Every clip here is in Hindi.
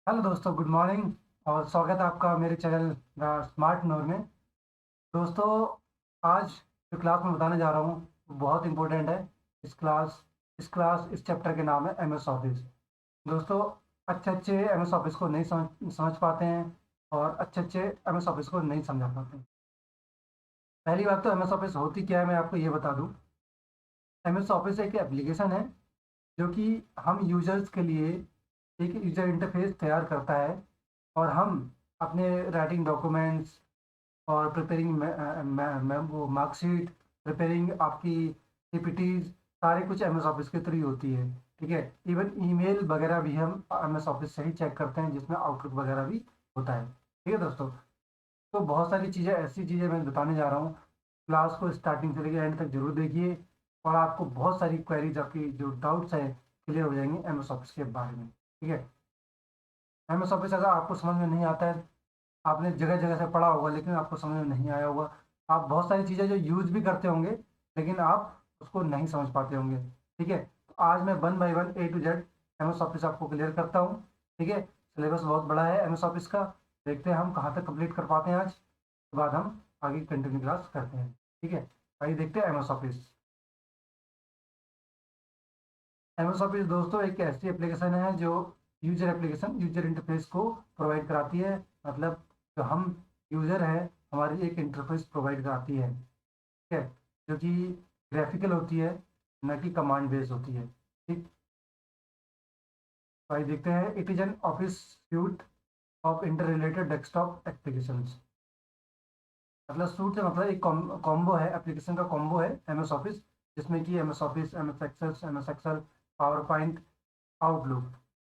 हेलो दोस्तों, गुड मॉर्निंग और स्वागत है आपका मेरे चैनल द स्मार्ट नोर में। दोस्तों, आज जो क्लास में बताने जा रहा हूँ वो बहुत इंपॉर्टेंट है। इस चैप्टर के नाम है एमएस ऑफिस। दोस्तों, अच्छे अच्छे एमएस ऑफिस को नहीं समझ पाते हैं और अच्छे अच्छे एमएस ऑफिस को नहीं समझा पाते हैं। पहली बात तो एमएस ऑफिस होती क्या है, मैं आपको ये बता दूँ। एमएस ऑफिस एक एप्लीकेशन है जो कि हम यूजर्स के लिए एक यूजर इंटरफेस तैयार करता है और हम अपने राइटिंग डॉक्यूमेंट्स और प्रिपेयरिंग वो मार्कशीट, प्रिपेयरिंग आपकी पीपीटीज, सारे कुछ एमएस ऑफिस के थ्रू ही होती है। ठीक है, इवन ईमेल वगैरह भी हम एमएस ऑफिस से ही चेक करते हैं, जिसमें आउटलुक वगैरह भी होता है। ठीक है दोस्तों, तो बहुत सारी चीज़ें, ऐसी चीज़ें मैं बताने जा रहा हूँ। क्लास को स्टार्टिंग से लेकर एंड तक जरूर देखिए और आपको बहुत सारी क्वेरीज, आपकी जो डाउट्स है, क्लियर हो जाएंगे एमएस ऑफिस के बारे में। ठीक है, एमएस ऑफिस अगर आपको समझ में नहीं आता है, आपने जगह जगह से पढ़ा होगा लेकिन आपको समझ में नहीं आया होगा। आप बहुत सारी चीज़ें जो यूज भी करते होंगे लेकिन आप उसको नहीं समझ पाते होंगे। ठीक है, तो आज मैं one by one A to Z MS office आपको क्लियर करता हूँ। ठीक है, सिलेबस बहुत बड़ा है एमएस ऑफिस का। देखते हैं हम कहाँ तक कंप्लीट कर पाते हैं आज, उसके बाद हम आगे कंटिन्यू क्लास करते हैं। ठीक है, आइए देखते हैं एमएस ऑफिस। एमएस ऑफिस दोस्तों एक ऐसी एप्लीकेशन है जो यूजर इंटरफेस को प्रोवाइड कराती है। मतलब जो हम यूजर है, हमारी एक इंटरफेस प्रोवाइड कराती है। ठीक है, जो कि ग्राफिकल होती है, न कि कमांड बेस्ड होती है। ठीक, तो आइए देखते हैं। It is an office suit of inter related desktop applications. मतलब सूट से मतलब एक कॉम्बो है, एप्लीकेशन का कॉम्बो है एमएस ऑफिस, जिसमें कि MS Office, MS Excel, PowerPoint, Outlook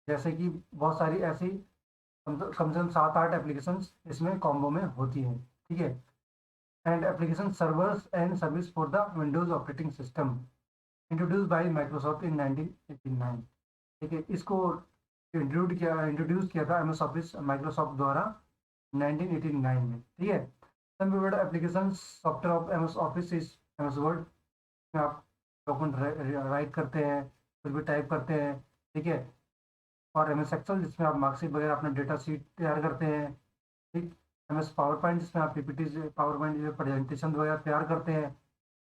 जैसे कि बहुत सारी ऐसी कम से कम 7-8 एप्लीकेशंस इसमें कॉम्बो में होती हैं। ठीक है, and application servers and service for the Windows operating system introduced by Microsoft in 1989। ठीक है, इसको इंट्रोड्यूस किया था एमएस ऑफिस माइक्रोसॉफ्ट द्वारा 1989 में। ठीक है, some viewed application software of MS Office is MS Word, में आप डॉक्यूमेंट राइट करते हैं, कुछ भी टाइप करते हैं। ठीक है, और एम एस एक्सेल जिसमें आप मार्कशीट वगैरह अपना डेटा शीट तैयार करते हैं। ठीक, एम एस पावर पॉइंट जिसमें आप पीपीटी पावर पॉइंट प्रेजेंटेशन वगैरह तैयार करते हैं,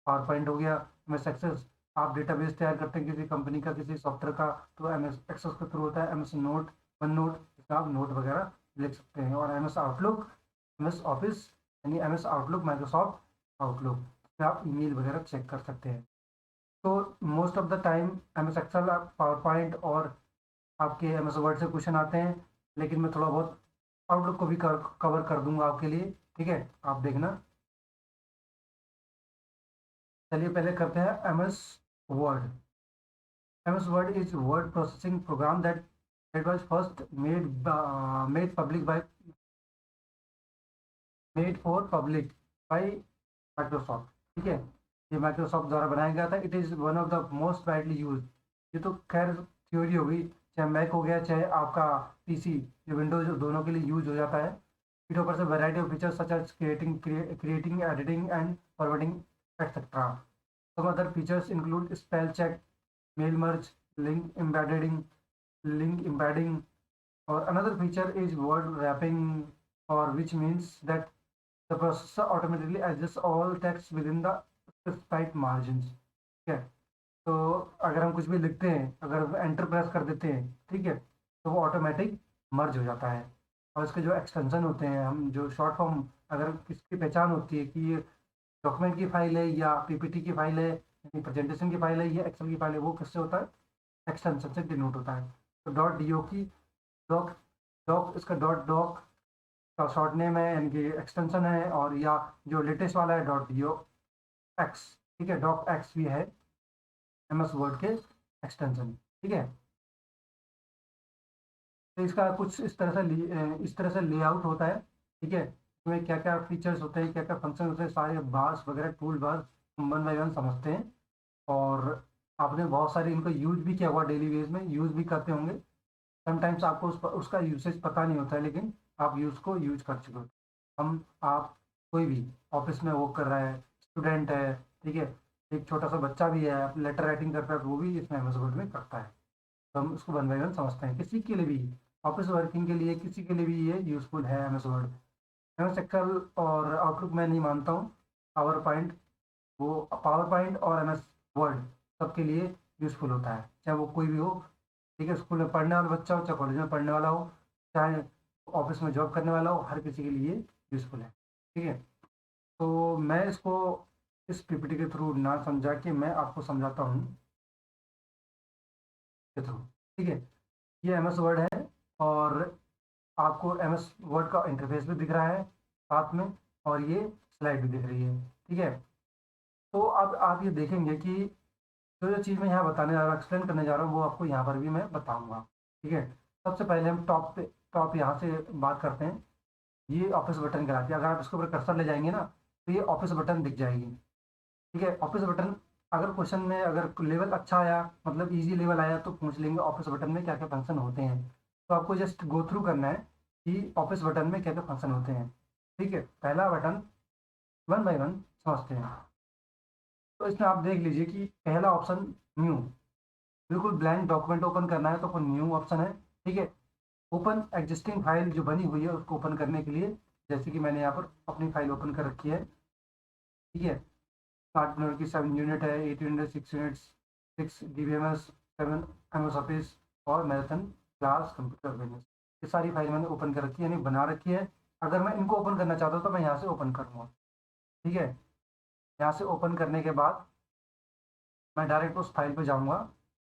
पावर पॉइंट हो गया। एम एस एक्सेस आप डेटाबेस तैयार करते हैं किसी कंपनी का, किसी सॉफ्टवेयर का, तो एम एस एक्सेस के थ्रू होता है। M S note, one note, जिसमें आप नोट वगैरह लिख सकते हैं। और M S Outlook, M S Office यानी M S Outlook Microsoft Outlook, जिसमें आप ईमेल वगैरह चेक कर सकते हैं। तो most of the time M S Excel, PowerPoint और आपके एम एस वर्ड से क्वेश्चन आते हैं, लेकिन मैं थोड़ा बहुत आउटलुक को भी कवर कर दूंगा आपके लिए। ठीक है, आप देखना। चलिए पहले करते हैं M S Word. M S Word is word processing program that was first made public by made for public by Microsoft. ठीक है, ये माइक्रोसॉफ्ट द्वारा बनाया गया था। It is one of the most widely use. ये तो खैर थ्योरी हो गई, चाहे मैक हो गया चाहे आपका पीसी, ये विंडोज, दोनों के लिए यूज हो जाता है। It offers a variety of features such as creating, editing and forwarding etcetera. Some other features include spell check, mail merge, link embedding link embedding, or another feature is word wrapping, or which means that the processor automatically adjusts all text within the specified margins। ठीक है, तो अगर हम कुछ भी लिखते हैं, अगर एंटर प्रेस कर देते हैं, ठीक है, तो वो ऑटोमेटिक मर्ज हो जाता है। और इसके जो एक्सटेंशन होते हैं, हम जो शॉर्ट फॉर्म, अगर किसकी पहचान होती है कि ये डॉक्यूमेंट की फाइल है या पीपीटी की फाइल है, यानी प्रेजेंटेशन की फाइल है या एक्सेल की फाइल है, वो किससे होता है? एक्सटेंशन से डिनोट होता है। तो डॉट डी ओ की डॉक डॉक इसका डॉट डॉक का शॉर्ट नेम है, यानी कि एक्सटेंशन है। और या जो लेटेस्ट वाला है डॉट डी ओ एक्स, ठीक है, डॉक एक्स भी है एम एस वर्ड के एक्सटेंशन। ठीक है, तो इसका कुछ इस तरह से लेआउट होता है। ठीक है, इसमें क्या क्या फीचर्स होते हैं, क्या क्या फंक्शन होते हैं, सारे बार्स वगैरह, टूल बार्स हम वन बाई वन समझते हैं। और आपने बहुत सारे इनको यूज भी किया हुआ, डेली बेस में यूज भी करते होंगे। समटाइम्स आपको उसका यूसेज पता नहीं होता है, लेकिन आप यूज कर चुके हो। हम आप कोई भी ऑफिस में वर्क कर रहा है, स्टूडेंट है, ठीक है, एक छोटा सा बच्चा भी है, लेटर राइटिंग करता है, तो वो भी इसमें एमएस वर्ड में करता है। तो हम उसको वन बाई वन समझते हैं। किसी के लिए भी ऑफिस वर्किंग के लिए किसी के लिए भी ये यूज़फुल है एमएस वर्ड। एमएस एक्सेल और आउटलुक मैं नहीं मानता हूँ। पावर पॉइंट, वो पावर पॉइंट और एमएस वर्ड सबके लिए यूज़फुल होता है, चाहे वो कोई भी हो। ठीक है, स्कूल में पढ़ने वाला बच्चा हो, चाहे कॉलेज में पढ़ने वाला हो, चाहे ऑफिस में जॉब करने वाला हो, हर किसी के लिए यूज़फुल है। ठीक है, तो मैं इसको इस पीपीटी के थ्रू ना समझा के मैं आपको समझाता हूँ के थ्रू। ठीक है, ये एमएस वर्ड है और आपको एमएस वर्ड का इंटरफेस भी दिख रहा है साथ में, और ये स्लाइड भी दिख रही है। ठीक है, तो अब आप ये देखेंगे कि जो जो चीज़ मैं यहाँ बताने जा रहा हूँ, एक्सप्लेन करने जा रहा हूँ, वो आपको यहाँ पर भी मैं बताऊँगा। ठीक है, सबसे पहले हम टॉप यहाँ से बात करते हैं। ये ऑफिस बटन कहलाती है। अगर आप इसके ऊपर कर्सर ले जाएंगे ना, तो ये ऑफिस बटन दिख जाएगी। ठीक है, ऑफिस बटन, अगर क्वेश्चन में अगर लेवल अच्छा आया, मतलब इजी लेवल आया, तो पूछ लेंगे ऑफिस बटन में क्या क्या फंक्शन होते हैं। तो आपको जस्ट गो थ्रू करना है कि ऑफिस बटन में क्या क्या फंक्शन होते हैं। ठीक है, पहला बटन वन बाय वन समझते हैं। तो इसमें आप देख लीजिए कि पहला ऑप्शन न्यू, बिल्कुल ब्लैंक डॉक्यूमेंट ओपन करना है तो न्यू ऑप्शन है। ठीक है, ओपन एग्जिस्टिंग फाइल जो बनी हुई है उसको ओपन करने के लिए, जैसे कि मैंने यहाँ पर अपनी फाइल ओपन कर रखी है। ठीक है, 8 मिनट की 7 यूनिट है, 8 unit, 6 units, 6 DBMS, 7 MS office और मैराथन क्लास कंप्यूटर बिजनेस। ये सारी फाइल मैंने ओपन कर रखी है, यानी बना रखी है। अगर मैं इनको ओपन करना चाहता हूँ तो मैं यहाँ से ओपन करूँगा। ठीक है, यहाँ से ओपन करने के बाद मैं डायरेक्ट उस फाइल पे जाऊँगा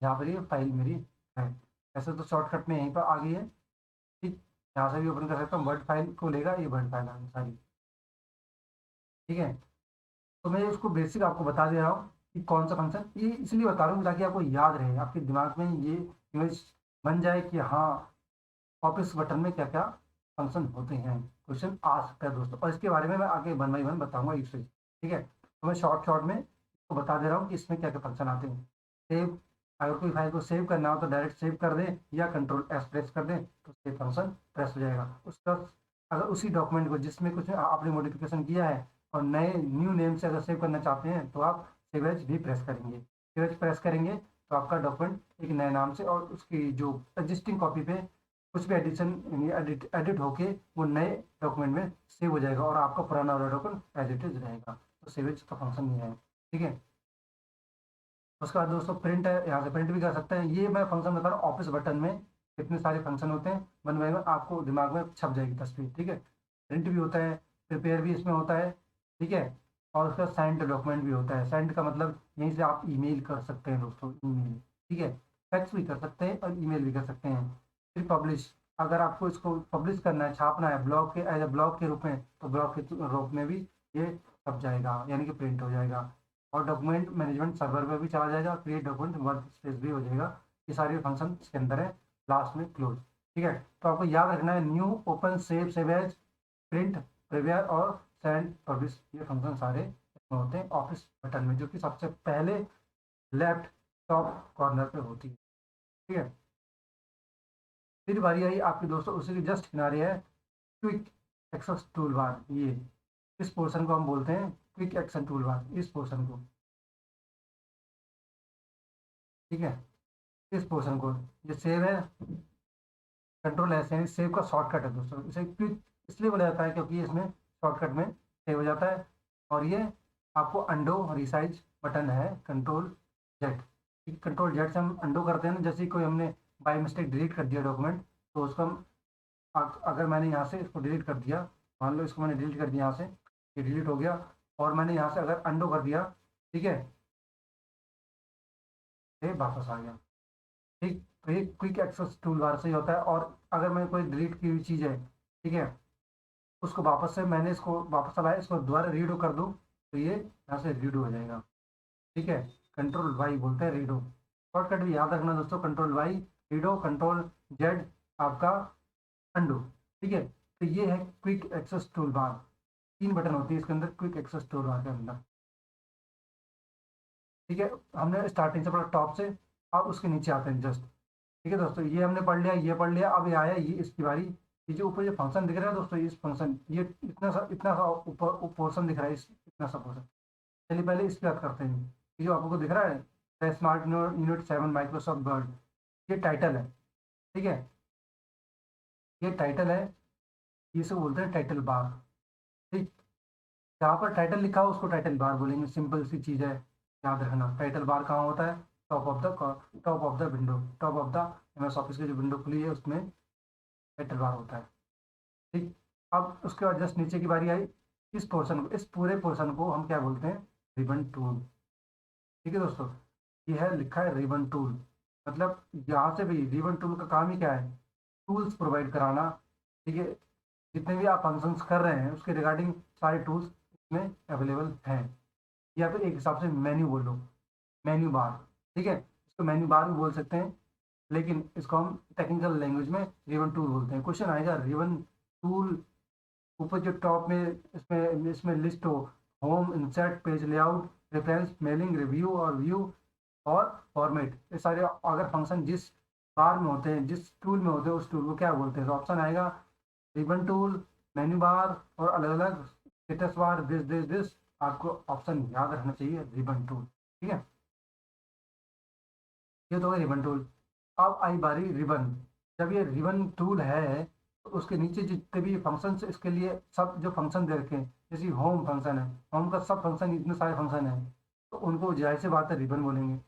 जहाँ पर ये फाइल मेरी है। ऐसे तो शॉर्टकट में यहीं पर आ गई है। ठीक, यहाँ से भी ओपन कर सकता हूँ। वर्ड फाइल को लेगा, ये वर्ड फाइल है सारी। ठीक है, तो मैं उसको बेसिक आपको बता दे रहा हूँ कि कौन सा फंक्शन, ये इसलिए बता रहा हूँ ताकि आपको याद रहे, आपके दिमाग में ये इमेज बन जाए कि हाँ, ऑफिस बटन में क्या क्या फंक्शन होते हैं। क्वेश्चन आ सकता है दोस्तों, और इसके बारे में मैं आगे वन बाई वन बताऊंगा यूसेज। ठीक है, तो मैं शॉर्ट शॉर्ट में आपको बता दे रहा हूँ कि इसमें क्या क्या फंक्शन आते हैं। सेव, अगर कोई फाइल को सेव करना हो तो डायरेक्ट सेव कर दें या कंट्रोल S प्रेस कर दें तो सेव फंक्शन प्रेस हो जाएगा उसका। अगर उसी डॉक्यूमेंट को जिसमें कुछ आपने मॉडिफिकेशन किया है और नए न्यू नेम से अगर सेव करना चाहते हैं तो आप सेव एज भी प्रेस करेंगे। सेव एज प्रेस करेंगे तो आपका डॉक्यूमेंट एक नए नाम से, और उसकी जो एग्जिस्टिंग कॉपी पे कुछ भी एडिशन यानी एडिट होके वो नए डॉक्यूमेंट में सेव हो जाएगा और आपका पुराना वाला डॉक्यूमेंट एज इट इज रहेगा। तो सेव एज का फंक्शन ये है। ठीक है, उसके बाद दोस्तों प्रिंट है, यहाँ से प्रिंट भी कर सकते हैं। ये मैं फंक्शन बता रहा हूँ ऑफिस बटन में कितने सारे फंक्शन होते हैं, वन बाय वन आपको दिमाग में छप जाएगी तस्वीर। ठीक है, प्रिंट भी होता है, प्रिपेयर भी इसमें होता है। ठीक है, और उसका सेंड डॉक्यूमेंट भी होता है। सेंड का मतलब यहीं से आप ईमेल कर सकते हैं दोस्तों, ईमेल। ठीक है, फैक्स भी कर सकते हैं और ईमेल भी कर सकते हैं। फिर पब्लिश, अगर आपको इसको पब्लिश करना है, छापना है ब्लॉग के एज ए ब्लॉग के रूप में, तो ब्लॉग के रूप में भी ये छप जाएगा, यानी कि प्रिंट हो जाएगा। और डॉक्यूमेंट मैनेजमेंट सर्वर पर भी चला जाएगा, क्रिएट डॉक्यूमेंट वर्क स्पेस भी हो जाएगा। ये सारे फंक्शन इसके अंदर है। लास्ट में क्लोज। ठीक है, तो आपको याद रखना है new, open, save, save as, print, prepare और सेंड, पब्लिश, ये फंक्शन सारे इसमें होते हैं ऑफिस बटन में, जो कि सबसे पहले लेफ्ट टॉप कॉर्नर पे होती है। ठीक है, फिर बारी आई आपकी दोस्तों, उसी के जस्ट किनारे है क्विक एक्सेस टूल बार। ये इस पोर्शन को हम बोलते हैं क्विक एक्शन टूल बार, इस पोर्शन को। ठीक है, इस पोर्शन को, ये सेव है, कंट्रोल ऐसे है, सेव का शॉर्टकट है दोस्तों। इसे क्विक इसलिए बोला जाता है क्योंकि इसमें शॉर्टकट में सेव हो जाता है। और ये आपको अंडो रिसाइज बटन है, कंट्रोल Z। कंट्रोल Z से हम अंडो करते हैं ना, जैसे कोई हमने बाय मिस्टेक डिलीट कर दिया डॉक्यूमेंट, तो उसको हम अगर मैंने यहाँ से इसको डिलीट कर दिया, मान लो इसको मैंने डिलीट कर दिया यहाँ से, ये डिलीट हो गया, और मैंने यहाँ से अगर अंडो कर दिया, ठीक है, ये वापस आ गया। ठीक, तो ये क्विक एक्सेस टूल बार से ही होता है। और अगर मैं कोई डिलीट की हुई चीज़ है, ठीक है, उसको वापस से मैंने इसको वापस चलाया, इसको दोबारा रीडो कर दूँ तो ये यहाँ से रीडो हो जाएगा। ठीक है, कंट्रोल Y बोलते हैं रीडो। शॉर्टकट भी याद रखना दोस्तों, control Y redo, control Z आपका अंडो। ठीक है, तो ये है quick access tool bar. 3 button होती है इसके अंदर, क्विक एक्सेस टूल बार के अंदर। ठीक है, हमने स्टार्टिंग से पढ़ा टॉप से, अब उसके नीचे आते हैं जस्ट। ठीक है दोस्तों, ये हमने पढ़ लिया, ये पढ़ लिया, अब ये आया ये इसकी बारी। ये जो ऊपर ये फंक्शन दिख रहा है दोस्तों, इस फंक्शन, ये इतना सा ऊपर पोर्शन दिख रहा है, इस इतना सा पोर्शन। चलिए पहले इसकी बात करते हैं। ये जो आपको दिख रहा है, स्मार्ट यूनिट 7 माइक्रोसॉफ्ट वर्ड, ये टाइटल है। ठीक है, ये टाइटल है, इसे बोलते हैं टाइटल बार। ठीक, जहाँ पर टाइटल लिखा हो उसको टाइटल बार बोलेंगे, सिंपल सी चीज़ है, याद रखना। टाइटल बार कहाँ होता है? Top of the window, top of the MS office की जो विंडो खुली है उसमें टाइटल बार होता है। ठीक, अब उसके बाद जस्ट नीचे की बारी आई। इस पोर्शन को, इस पूरे पोर्शन को हम क्या बोलते हैं? Ribbon tool. ठीक है दोस्तों, ये है लिखा है रिबन टूल। मतलब यहाँ से भी रिबन टूल का काम ही क्या है? टूल्स प्रोवाइड कराना। ठीक है, जितने भी आप फंक्शंस कर रहे हैं उसके रिगार्डिंग सारे टूल्स इसमें अवेलेबल हैं। या फिर एक हिसाब से मेन्यू बोलो, मेन्यू बार। ठीक है, इसको मेन्यू बार भी बोल सकते हैं, लेकिन इसको हम टेक्निकल लैंग्वेज में रिबन टूल बोलते हैं। क्वेश्चन आएगा रिबन टूल, ऊपर जो टॉप में इसमें इसमें लिस्ट हो, home, insert, page layout, reference, mailing, review और व्यू और फॉर्मेट, ये सारे अगर फंक्शन जिस बार में होते हैं, जिस टूल में होते हैं, उस टूल को क्या बोलते हैं? तो ऑप्शन आएगा रिबन टूल, मेन्यू बार और अलग अलग स्टेटस बार, दिस। आपको ऑप्शन याद रखना चाहिए, रिबन टूल। ठीक है, ये तो है रिबन टूल। अब आई बारी रिबन। जब ये रिबन टूल है तो उसके नीचे जितने भी फंक्शन इसके लिए सब जो फंक्शन दे रखे हैं, जैसे होम फंक्शन है, होम का सब फंक्शन, इतने सारे फंक्शन है, तो उनको जाहिर सी बात है रिबन बोलेंगे।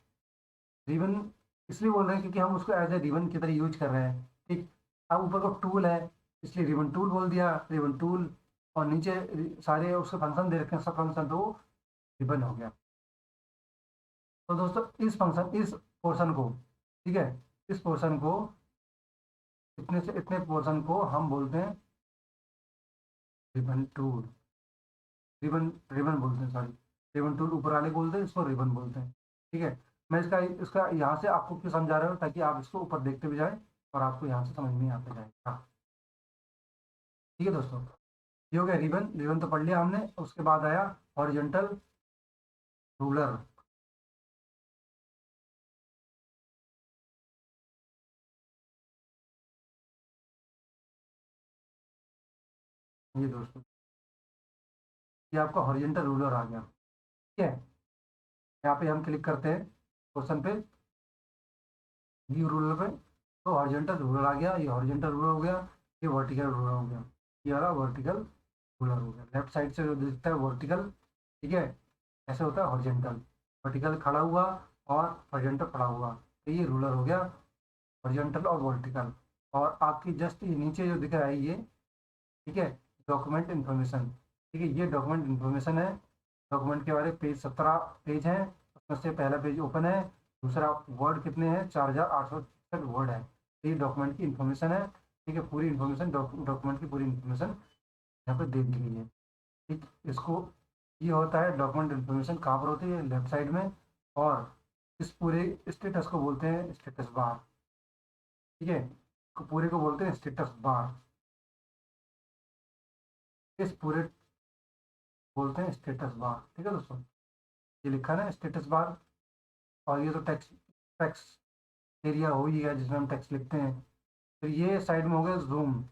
रिबन इसलिए बोल रहे हैं क्योंकि हम उसको एज ए रिबन की तरह यूज कर रहे हैं। ठीक, अब ऊपर को टूल है इसलिए रिबन टूल बोल दिया, रिबन टूल। और नीचे सारे उसके फंक्शन दे रखे हैं, सब फंक्शन, तो रिबन हो गया। तो दोस्तों इस पोर्शन को, ठीक है, इस पोर्शन को, इतने से इतने पोर्शन को हम बोलते हैं रिबन टूल। रिबन रिबन बोलते हैं, सॉरी, रिबन टूल ऊपर वाले बोलते हैं, इसको रिबन बोलते हैं। ठीक है, मैं इसका इसका यहाँ से आपको क्यों समझा रहा हूँ, ताकि आप इसको ऊपर देखते भी जाए और आपको यहाँ से समझ में आता जाए। हाँ, ठीक है दोस्तों, ये हो गया रिबन। रिबन तो पढ़ लिया हमने। उसके बाद आया हॉरिजॉन्टल रूलर। ये दोस्तों, ये आपका हॉरिजॉन्टल रूलर आ गया। ठीक है, यहाँ पे हम क्लिक करते हैं क्वेश्चन पे, व्यू रूलर पे, तो हॉरिजॉन्टल रूलर आ गया। ये हॉरिजॉन्टल रूलर हो गया, ये वर्टिकल रूलर हो गया। ये वाला वर्टिकल रूलर हो गया। लेफ्ट साइड से जो दिखता है वर्टिकल, ठीक है, ऐसे होता है हॉरिजॉन्टल, वर्टिकल खड़ा हुआ और हॉरिजॉन्टल खड़ा हुआ, तो ये रूलर हो गया, हॉरिजॉन्टल और वर्टिकल। और आपकी जस्ट ये नीचे जो दिख रहा है ये, ठीक है, डॉक्यूमेंट इन्फॉर्मेशन। ठीक है, ये डॉक्यूमेंट इन्फॉर्मेशन है। डॉक्यूमेंट के बारे में पेज 17 पेज हैं, उसमें से पहला पेज ओपन है, दूसरा वर्ड कितने हैं? 4866 वर्ड है। तो ये डॉक्यूमेंट की इन्फॉर्मेशन है। ठीक है, पूरी इन्फॉर्मेशन, डॉक्यूमेंट की पूरी इन्फॉर्मेशन यहाँ पर दे दी गई है। ठीक, इसको, ये होता है डॉक्यूमेंट इन्फॉर्मेशन, कहाँ पर होती है? लेफ्ट साइड में। और इस पूरे स्टेटस को बोलते हैं स्टेटस बार। ठीक है, पूरे को बोलते हैं स्टेटस बार। इस पूरे बोलते हैं स्टेटस बार। ठीक है दोस्तों, ये लिखा है ना स्टेटस बार। और ये तो टेक्स्ट टेक्स्ट एरिया हो ही गया जिसमें हम टेक्स्ट लिखते हैं। फिर ये साइड में हो गया जूम,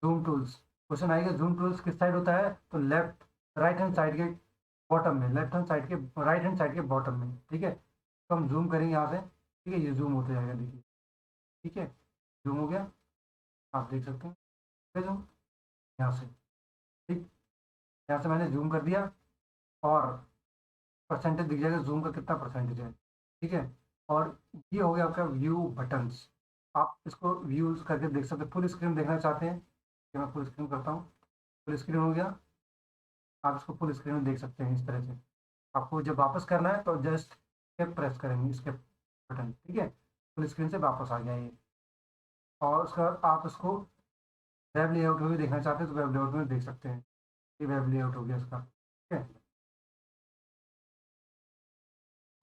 जूम टूल्स। क्वेश्चन आएगा जूम टूल्स किस साइड होता है? तो लेफ्ट, राइट हैंड साइड के बॉटम में, लेफ्ट हैंड साइड के, राइट हैंड साइड के बॉटम में। ठीक है, तो हम जूम करेंगे यहाँ से। ठीक है, ये जूम होते जाएगा, देखिए। ठीक है, जूम हो गया, आप देख सकते हैं। ठीक है, जूम यहाँ से, ठीक, यहाँ से मैंने जूम कर दिया और परसेंटेज दिख जाएगा जूम का कितना परसेंटेज है। ठीक है, और ये हो गया आपका व्यू बटन्स। आप इसको व्यूज करके देख सकते हैं। फुल स्क्रीन देखना चाहते हैं कि मैं फुल स्क्रीन करता हूँ, फुल स्क्रीन हो गया। आप इसको फुल स्क्रीन में देख सकते हैं इस तरह से। आपको जब वापस करना है तो जस्ट स्केप प्रेस करेंगे, स्केप बटन। ठीक है, फुल स्क्रीन से वापस आ गया ये। और उसके बाद आप इसको वेब लेआउट में भी देखना चाहते हैं तो वेब लेआउट में देख सकते हैं। ये वेब लेआउट हो गया इसका। ठीक है,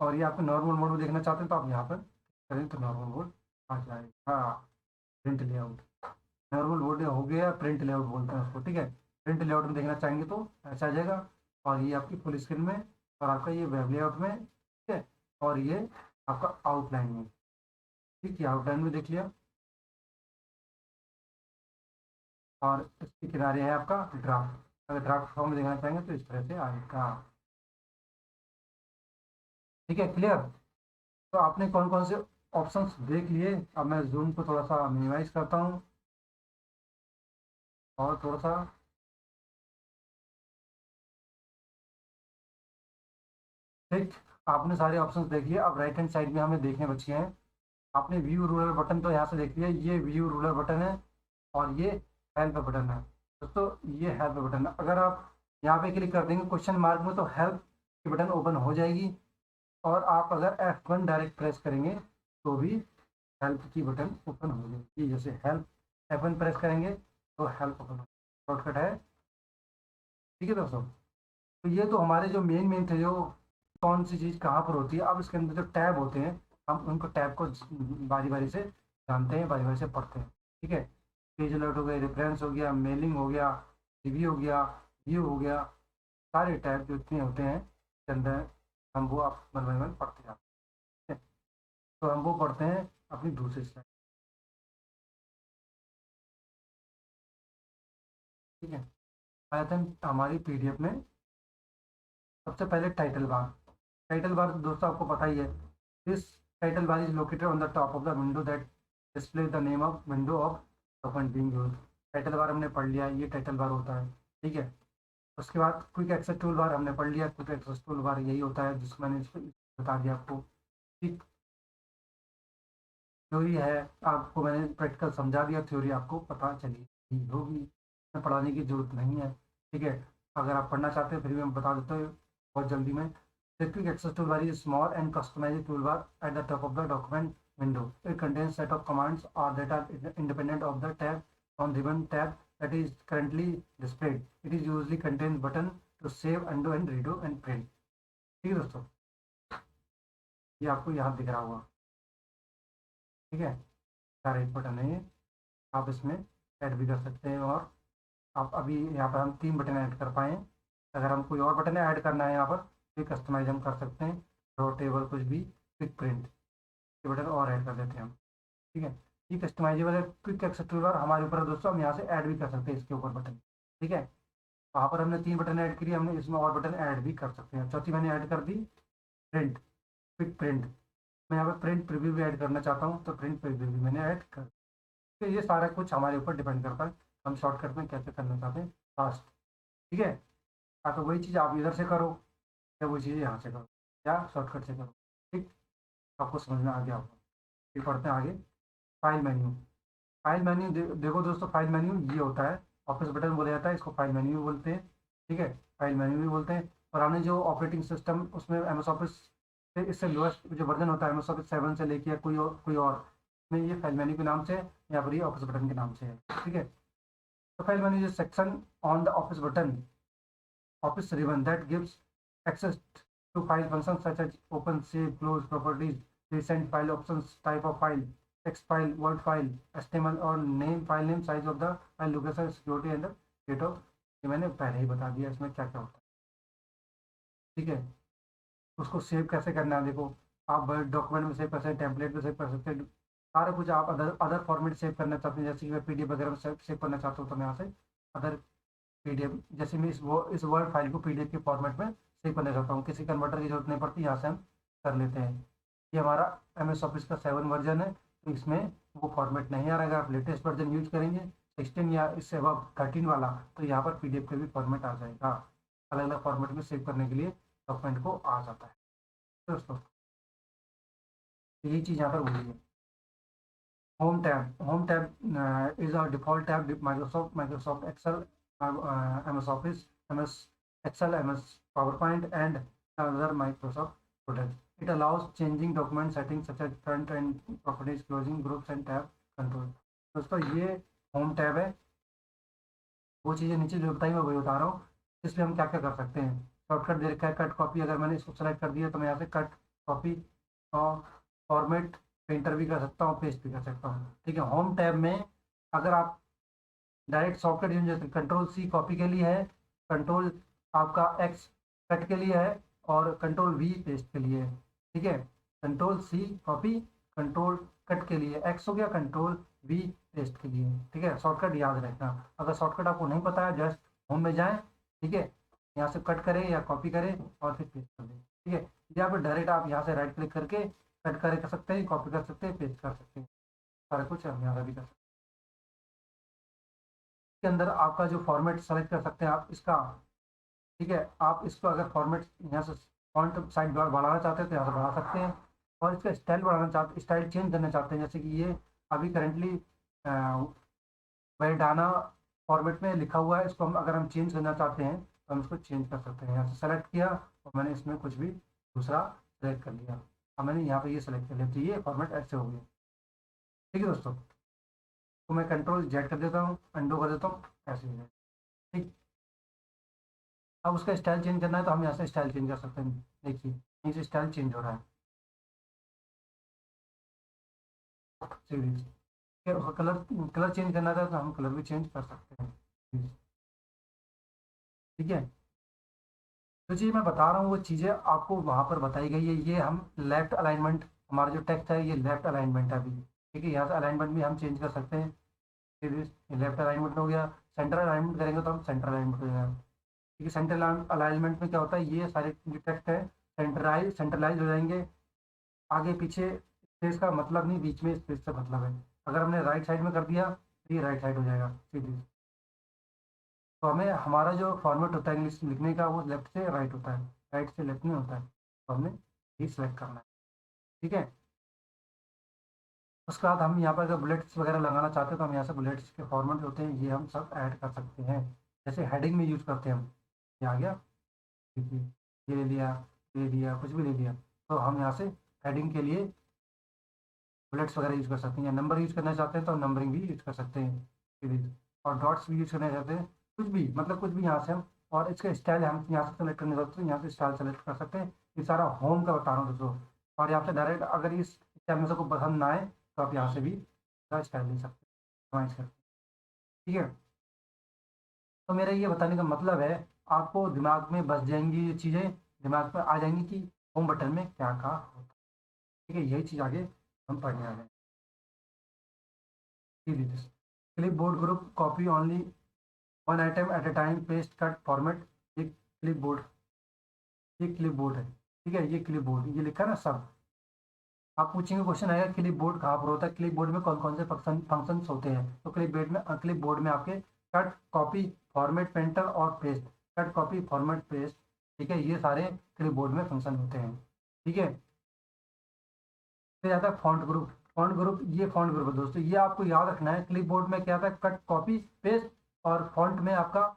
और ये आपको नॉर्मल मोड में देखना चाहते हैं तो आप यहाँ पर करें तो नॉर्मल मोड आ जाएगा। हाँ, प्रिंट लेआउट, नॉर्मल मोड हो गया, प्रिंट लेआउट बोलते हैं उसको। ठीक है, प्रिंट लेआउट में देखना चाहेंगे तो ऐसा आ जाएगा। और ये आपकी फुल स्क्रीन में, और आपका ये वेब लेआउट में। ठीक है, और ये आपका आउटलाइन में। ठीक है, आउटलाइन में देख लिया। और इसके किनारे है आपका ड्राफ्ट। अगर ड्राफ्ट फॉर्म में देखना चाहेंगे तो इस तरह से आएगा। ठीक है, क्लियर। तो आपने कौन कौन से ऑप्शंस देख लिए। अब मैं जूम को थोड़ा सा मिनिमाइज करता हूँ। और थोड़ा सा ठीक। आपने सारे ऑप्शंस देख लिए, अब राइट हैंड साइड में हमें देखने बचे हैं। आपने व्यू रूलर बटन तो यहाँ से देख लिया, ये व्यू रूलर बटन है और ये हेल्प बटन है। दोस्तों ये हेल्प बटन है, अगर आप यहाँ पे क्लिक कर देंगे क्वेश्चन मार्क में तो हेल्प की बटन ओपन हो जाएगी। और आप अगर F1 डायरेक्ट प्रेस करेंगे तो भी हेल्प की बटन ओपन हो जाएगी। जैसे हेल्प F1 प्रेस करेंगे तो हेल्प ओपन हो, शॉर्टकट है। ठीक है दोस्तों, तो ये तो हमारे जो मेन मेन थे, जो कौन सी चीज़ कहाँ पर होती है। अब इसके अंदर जो टैब होते हैं, हम उनको टैब को बारी बारी से जानते हैं, बारी बारी से पढ़ते हैं। ठीक है, पेज अलर्ट हो गया, रेफरेंस हो गया, मेलिंग हो गया, रिव्यू हो गया, व्यू हो गया, सारे टैब जो इतने होते हैं इसके अंदर हम वो आप वन बाई वन पढ़ते जाते हैं। तो हम वो पढ़ते हैं अपनी दूसरी स्लाइड। ठीक है, आयतन हमारी पीडीएफ में सबसे पहले टाइटल बार। टाइटल बार दोस्तों आपको पता ही है, this title bar is located on the top of the window that display the name of window of document being used. Title bar हमने पढ़ लिया, ये टाइटल बार होता है। ठीक है, उसके बाद क्विक एक्सेस टूल बार हमने पढ़ लिया, क्विक एक्सेस टूल बार यही होता है जिसको मैंने बता दिया आपको। ठीक, थ्योरी है, आपको मैंने प्रैक्टिकल समझा दिया, थ्योरी आपको पता चली होगी, पढ़ाने की जरूरत नहीं है। ठीक है, अगर आप पढ़ना चाहते हैं फिर भी मैं बता देता हूँ बहुत जल्दी में। The quick access toolbar is small and customized toolbar at the top of the document window. It contains set of commands or that are independent of the tab on the one tab that is currently displayed. It is usually contains button to save, undo and redo and print. ठीक है दोस्तों, ये आपको यहाँ दिख रहा होगा। ठीक है, सारे एक बटन है ये, आप इसमें ऐड भी कर सकते हैं। और आप अभी यहाँ पर हम 3 बटन ऐड कर पाए हैं। अगर हम कोई और बटन ऐड करना है यहाँ पर तो कस्टमाइज हम कर सकते हैं, ड्रॉ टेबल कुछ भी, क्विक प्रिंट के बटन और ऐड कर देते हैं हम। ठीक है, ये कस्टमाइजेबल है, क्विक एक्सेस टूलबार हमारे ऊपर है दोस्तों, हम यहाँ से ऐड भी कर सकते हैं इसके ऊपर बटन। ठीक है, वहाँ पर हमने 3 बटन ऐड किए, हमने इसमें और बटन ऐड भी कर सकते हैं। चौथी मैंने ऐड कर दी प्रिंट, क्विक प्रिंट। मैं यहाँ पर प्रिंट प्रीव्यू भी ऐड करना चाहता हूँ तो प्रिंट प्रीव्यू भी मैंने ऐड कर। तो ये सारा कुछ हमारे ऊपर डिपेंड करता है, हम शॉर्टकट में कैसे करना चाहते हैं फास्ट। ठीक है, या तो वही चीज़ आप इधर से करो या वही चीज़ यहाँ से करो या शॉर्टकट से करो। ठीक, आपको समझ में आ गया होगा। फिर पढ़ते हैं आगे। File menu. फाइल मेन्यू देखो दोस्तों, फाइल मेन्यू ये होता है, ऑफिस बटन बोला जाता है, इसको फाइल मेन्यू भी बोलते हैं। ठीक है, फाइल मेन्यू भी बोलते हैं। पुराने जो ऑपरेटिंग सिस्टम उसमें एम एस ऑफिस से इससे लोएस्ट जो वर्जन होता है एम एस ऑफिस 7 से लेके कोई और में ये फाइल मेन्यू के नाम से या फिर ये ऑफिस बटन के नाम से है। ठीक है, तो file menu is section on the office button office ribbon that gives access to file functions such as open, save, close, properties, recent file options, type of file, text file, word file, HTML और name, file name, size of the file, location, security and the date of। ये मैंने पहले ही बता दिया इसमें क्या क्या होता है। ठीक है, उसको सेव कैसे करना है देखो, आप वर्ड डॉक्यूमेंट में सेव कर सकते हैं, टेम्पलेट में सेव कर सकते हैं, सारा कुछ। आप अदर अदर फॉर्मेट सेव करना चाहते हैं, जैसे कि मैं पीडीएफ वगैरह में सेव करना चाहता हूँ तो मैं यहाँ से अदर पीडीएफ, जैसे मैं इस वर्ड फाइल को पीडीएफ के फॉर्मेट में सेव करना चाहता हूँ, किसी कन्वर्टर की जरूरत नहीं पड़ती, यहाँ से हम कर लेते हैं। ये हमारा एम एस ऑफिस का 7 वर्जन है तो इसमें वो फॉर्मेट नहीं आ रहा है। अगर आप लेटेस्ट वर्जन यूज करेंगे 16 या इससे अब 13 वाला तो यहाँ पर पीडीएफ का भी फॉर्मेट आ जाएगा, अलग अलग फॉर्मेट में सेव करने के लिए डॉक्यूमेंट को आ जाता है दोस्तों। यही चीज़ यहाँ पर हुई है। Home tab is a default tab with Microsoft Excel, MS Office, MS Excel, MS PowerPoint, and other Microsoft products. It allows changing document settings such as front end properties, closing groups, and tab control. दोस्तों ये होम टैब है, वो चीज़ें नीचे जो बताई मैं वही बता रहा हूँ। इसलिए हम क्या क्या कर सकते हैं, शॉर्टकट दे रखा है कट कॉपी, अगर मैंने इसको सेलेक्ट कर दिया तो मैं यहाँ से कट कॉपी और फॉर्मेट पेंटर भी कर सकता हूँ, पेस्ट भी कर सकता हूँ। ठीक है, होम टैब में अगर आप डायरेक्ट शॉर्टकट यूज करते हैं, कंट्रोल सी कॉपी के लिए है, कंट्रोल आपका एक्स कट के लिए है और कंट्रोल वी पेस्ट के लिए है। ठीक है, control C copy, control cut के लिए एक्स हो गया, कंट्रोल वी पेस्ट के लिए। ठीक है, शॉर्टकट याद रखना। अगर शॉर्टकट आपको नहीं पता है जस्ट होम में जाएं, ठीक है, यहाँ से कट करें या कॉपी करें और फिर पेस्ट कर दें। ठीक है, या फिर डायरेक्ट आप यहाँ से राइट क्लिक करके कट कर सकते हैं, कॉपी कर सकते हैं, पेस्ट कर सकते हैं, सारा कुछ हम यहाँ से भी कर सकते हैं। इसके अंदर आपका जो फॉर्मेट सेलेक्ट कर सकते हैं आप इसका, ठीक है। आप इसको अगर फॉर्मेट यहाँ से फॉन्ट साइज बढ़ाना चाहते हैं तो यहाँ से बढ़ा सकते हैं, और इसका स्टाइल बढ़ाना चाहते, स्टाइल चेंज करना चाहते हैं, जैसे कि ये अभी करेंटली वेरिडाना फॉर्मेट में लिखा हुआ है, इसको हम अगर हम चेंज करना चाहते हैं तो हम इसको चेंज कर सकते हैं। यहाँ से सेलेक्ट किया और मैंने इसमें कुछ भी दूसरा सेलेक्ट कर लिया, अब मैंने यहाँ पे ये सेलेक्ट कर लिया, तो ये फॉर्मेट ऐसे हो गया। ठीक है दोस्तों, तो मैं कंट्रोल जेड कर देता हूँ, अंडो कर देता हूँ, ऐसे हो जाए। ठीक, अब उसका स्टाइल चेंज करना है तो हम यहाँ से स्टाइल चेंज कर सकते हैं। देखिए यहीं से स्टाइल चेंज हो रहा है, ठीक है। उसका कलर कलर चेंज करना था तो हम कलर भी चेंज कर सकते हैं। ठीक है, तो जी मैं बता रहा हूँ वो चीज़ें आपको वहाँ पर बताई गई है। ये हम लेफ्ट अलाइनमेंट, हमारा जो टेक्स्ट है ये लेफ्ट अलाइनमेंट है अभी। ठीक है, यहाँ से अलाइनमेंट भी हम चेंज कर सकते हैं। फिर लेफ्ट अलाइनमेंट हो गया, सेंटर अलाइनमेंट करेंगे तो हम सेंटर अलाइनमेंट हो जाएगा। ठीक है, सेंटर अलाइनमेंट में क्या होता है, ये सारे जो टेक्स्ट है सेंट्रलाइज हो जाएंगे। आगे पीछे स्पेस का मतलब नहीं, बीच में स्पेस से मतलब है। अगर हमने राइट साइड में कर दिया तो ये राइट साइड हो जाएगा सीधी। तो हमें हमारा जो फॉर्मेट होता है इंग्लिश लिखने का वो लेफ्ट से राइट होता है, राइट से लेफ्ट नहीं होता है, तो हमने ये सिलेक्ट करना है। ठीक है, उसके बाद हम यहाँ पर अगर बुलेट्स वगैरह लगाना चाहते हैं तो हम यहाँ से बुलेट्स के फॉर्मेट होते हैं ये हम सब ऐड कर सकते हैं। जैसे हेडिंग में यूज करते हैं हम, ये आ गया, देखिए ये ले लिया कुछ भी ले लिया, तो हम यहाँ से हेडिंग के लिए बुलेट्स वगैरह यूज कर सकते हैं, या नंबर यूज करना चाहते हैं तो नंबरिंग भी यूज कर सकते हैं, और डॉट्स भी यूज करना चाहते हैं, कुछ भी मतलब कुछ भी यहाँ से हम। और इसका स्टाइल हम यहाँ से सेलेक्ट करने चाहते हैं, यहाँ से स्टाइल सेलेक्ट कर सकते हैं। ये सारा होम का बता रहा हूँ दोस्तों, और यहाँ से डायरेक्ट अगर इस स्टाइल में से कोई पसंद ना आए तो आप यहाँ से भी स्टाइल ले सकते हैं, करते हैं। ठीक है, तो मेरा ये बताने का मतलब है, आपको दिमाग में बस जाएंगी ये चीज़ें, दिमाग में आ जाएंगी कि होम बटन में क्या कहा होता है। ठीक है, यही चीज़ आगे हम पढ़ने आ जाएंगे। Clip board group copy only one item at a time paste cut format. ये क्लिप बोर्ड, ये क्लिप बोर्ड है। ठीक है, ये क्लिप बोर्ड, ये लिखा है ना सब। आप पूछेंगे क्वेश्चन आएगा क्लिप बोर्ड कहाँ पर होता है, क्लिप बोर्ड में कौन कौन से फंक्शंस होते हैं, तो क्लिप बोर्ड में आपके कट कॉपी फॉर्मेट पेंटर और paste, cut copy format paste, ठीक है, ये सारे क्लिप बोर्ड में फंक्शन होते हैं। ठीक है, फिर आता है फॉन्ट ग्रुप। फॉन्ट ग्रुप, ये फॉन्ट ग्रुप है दोस्तों, ये आपको याद रखना है। क्लिप बोर्ड में क्या आता है, कट कॉपी पेस्ट, और फॉन्ट में आपका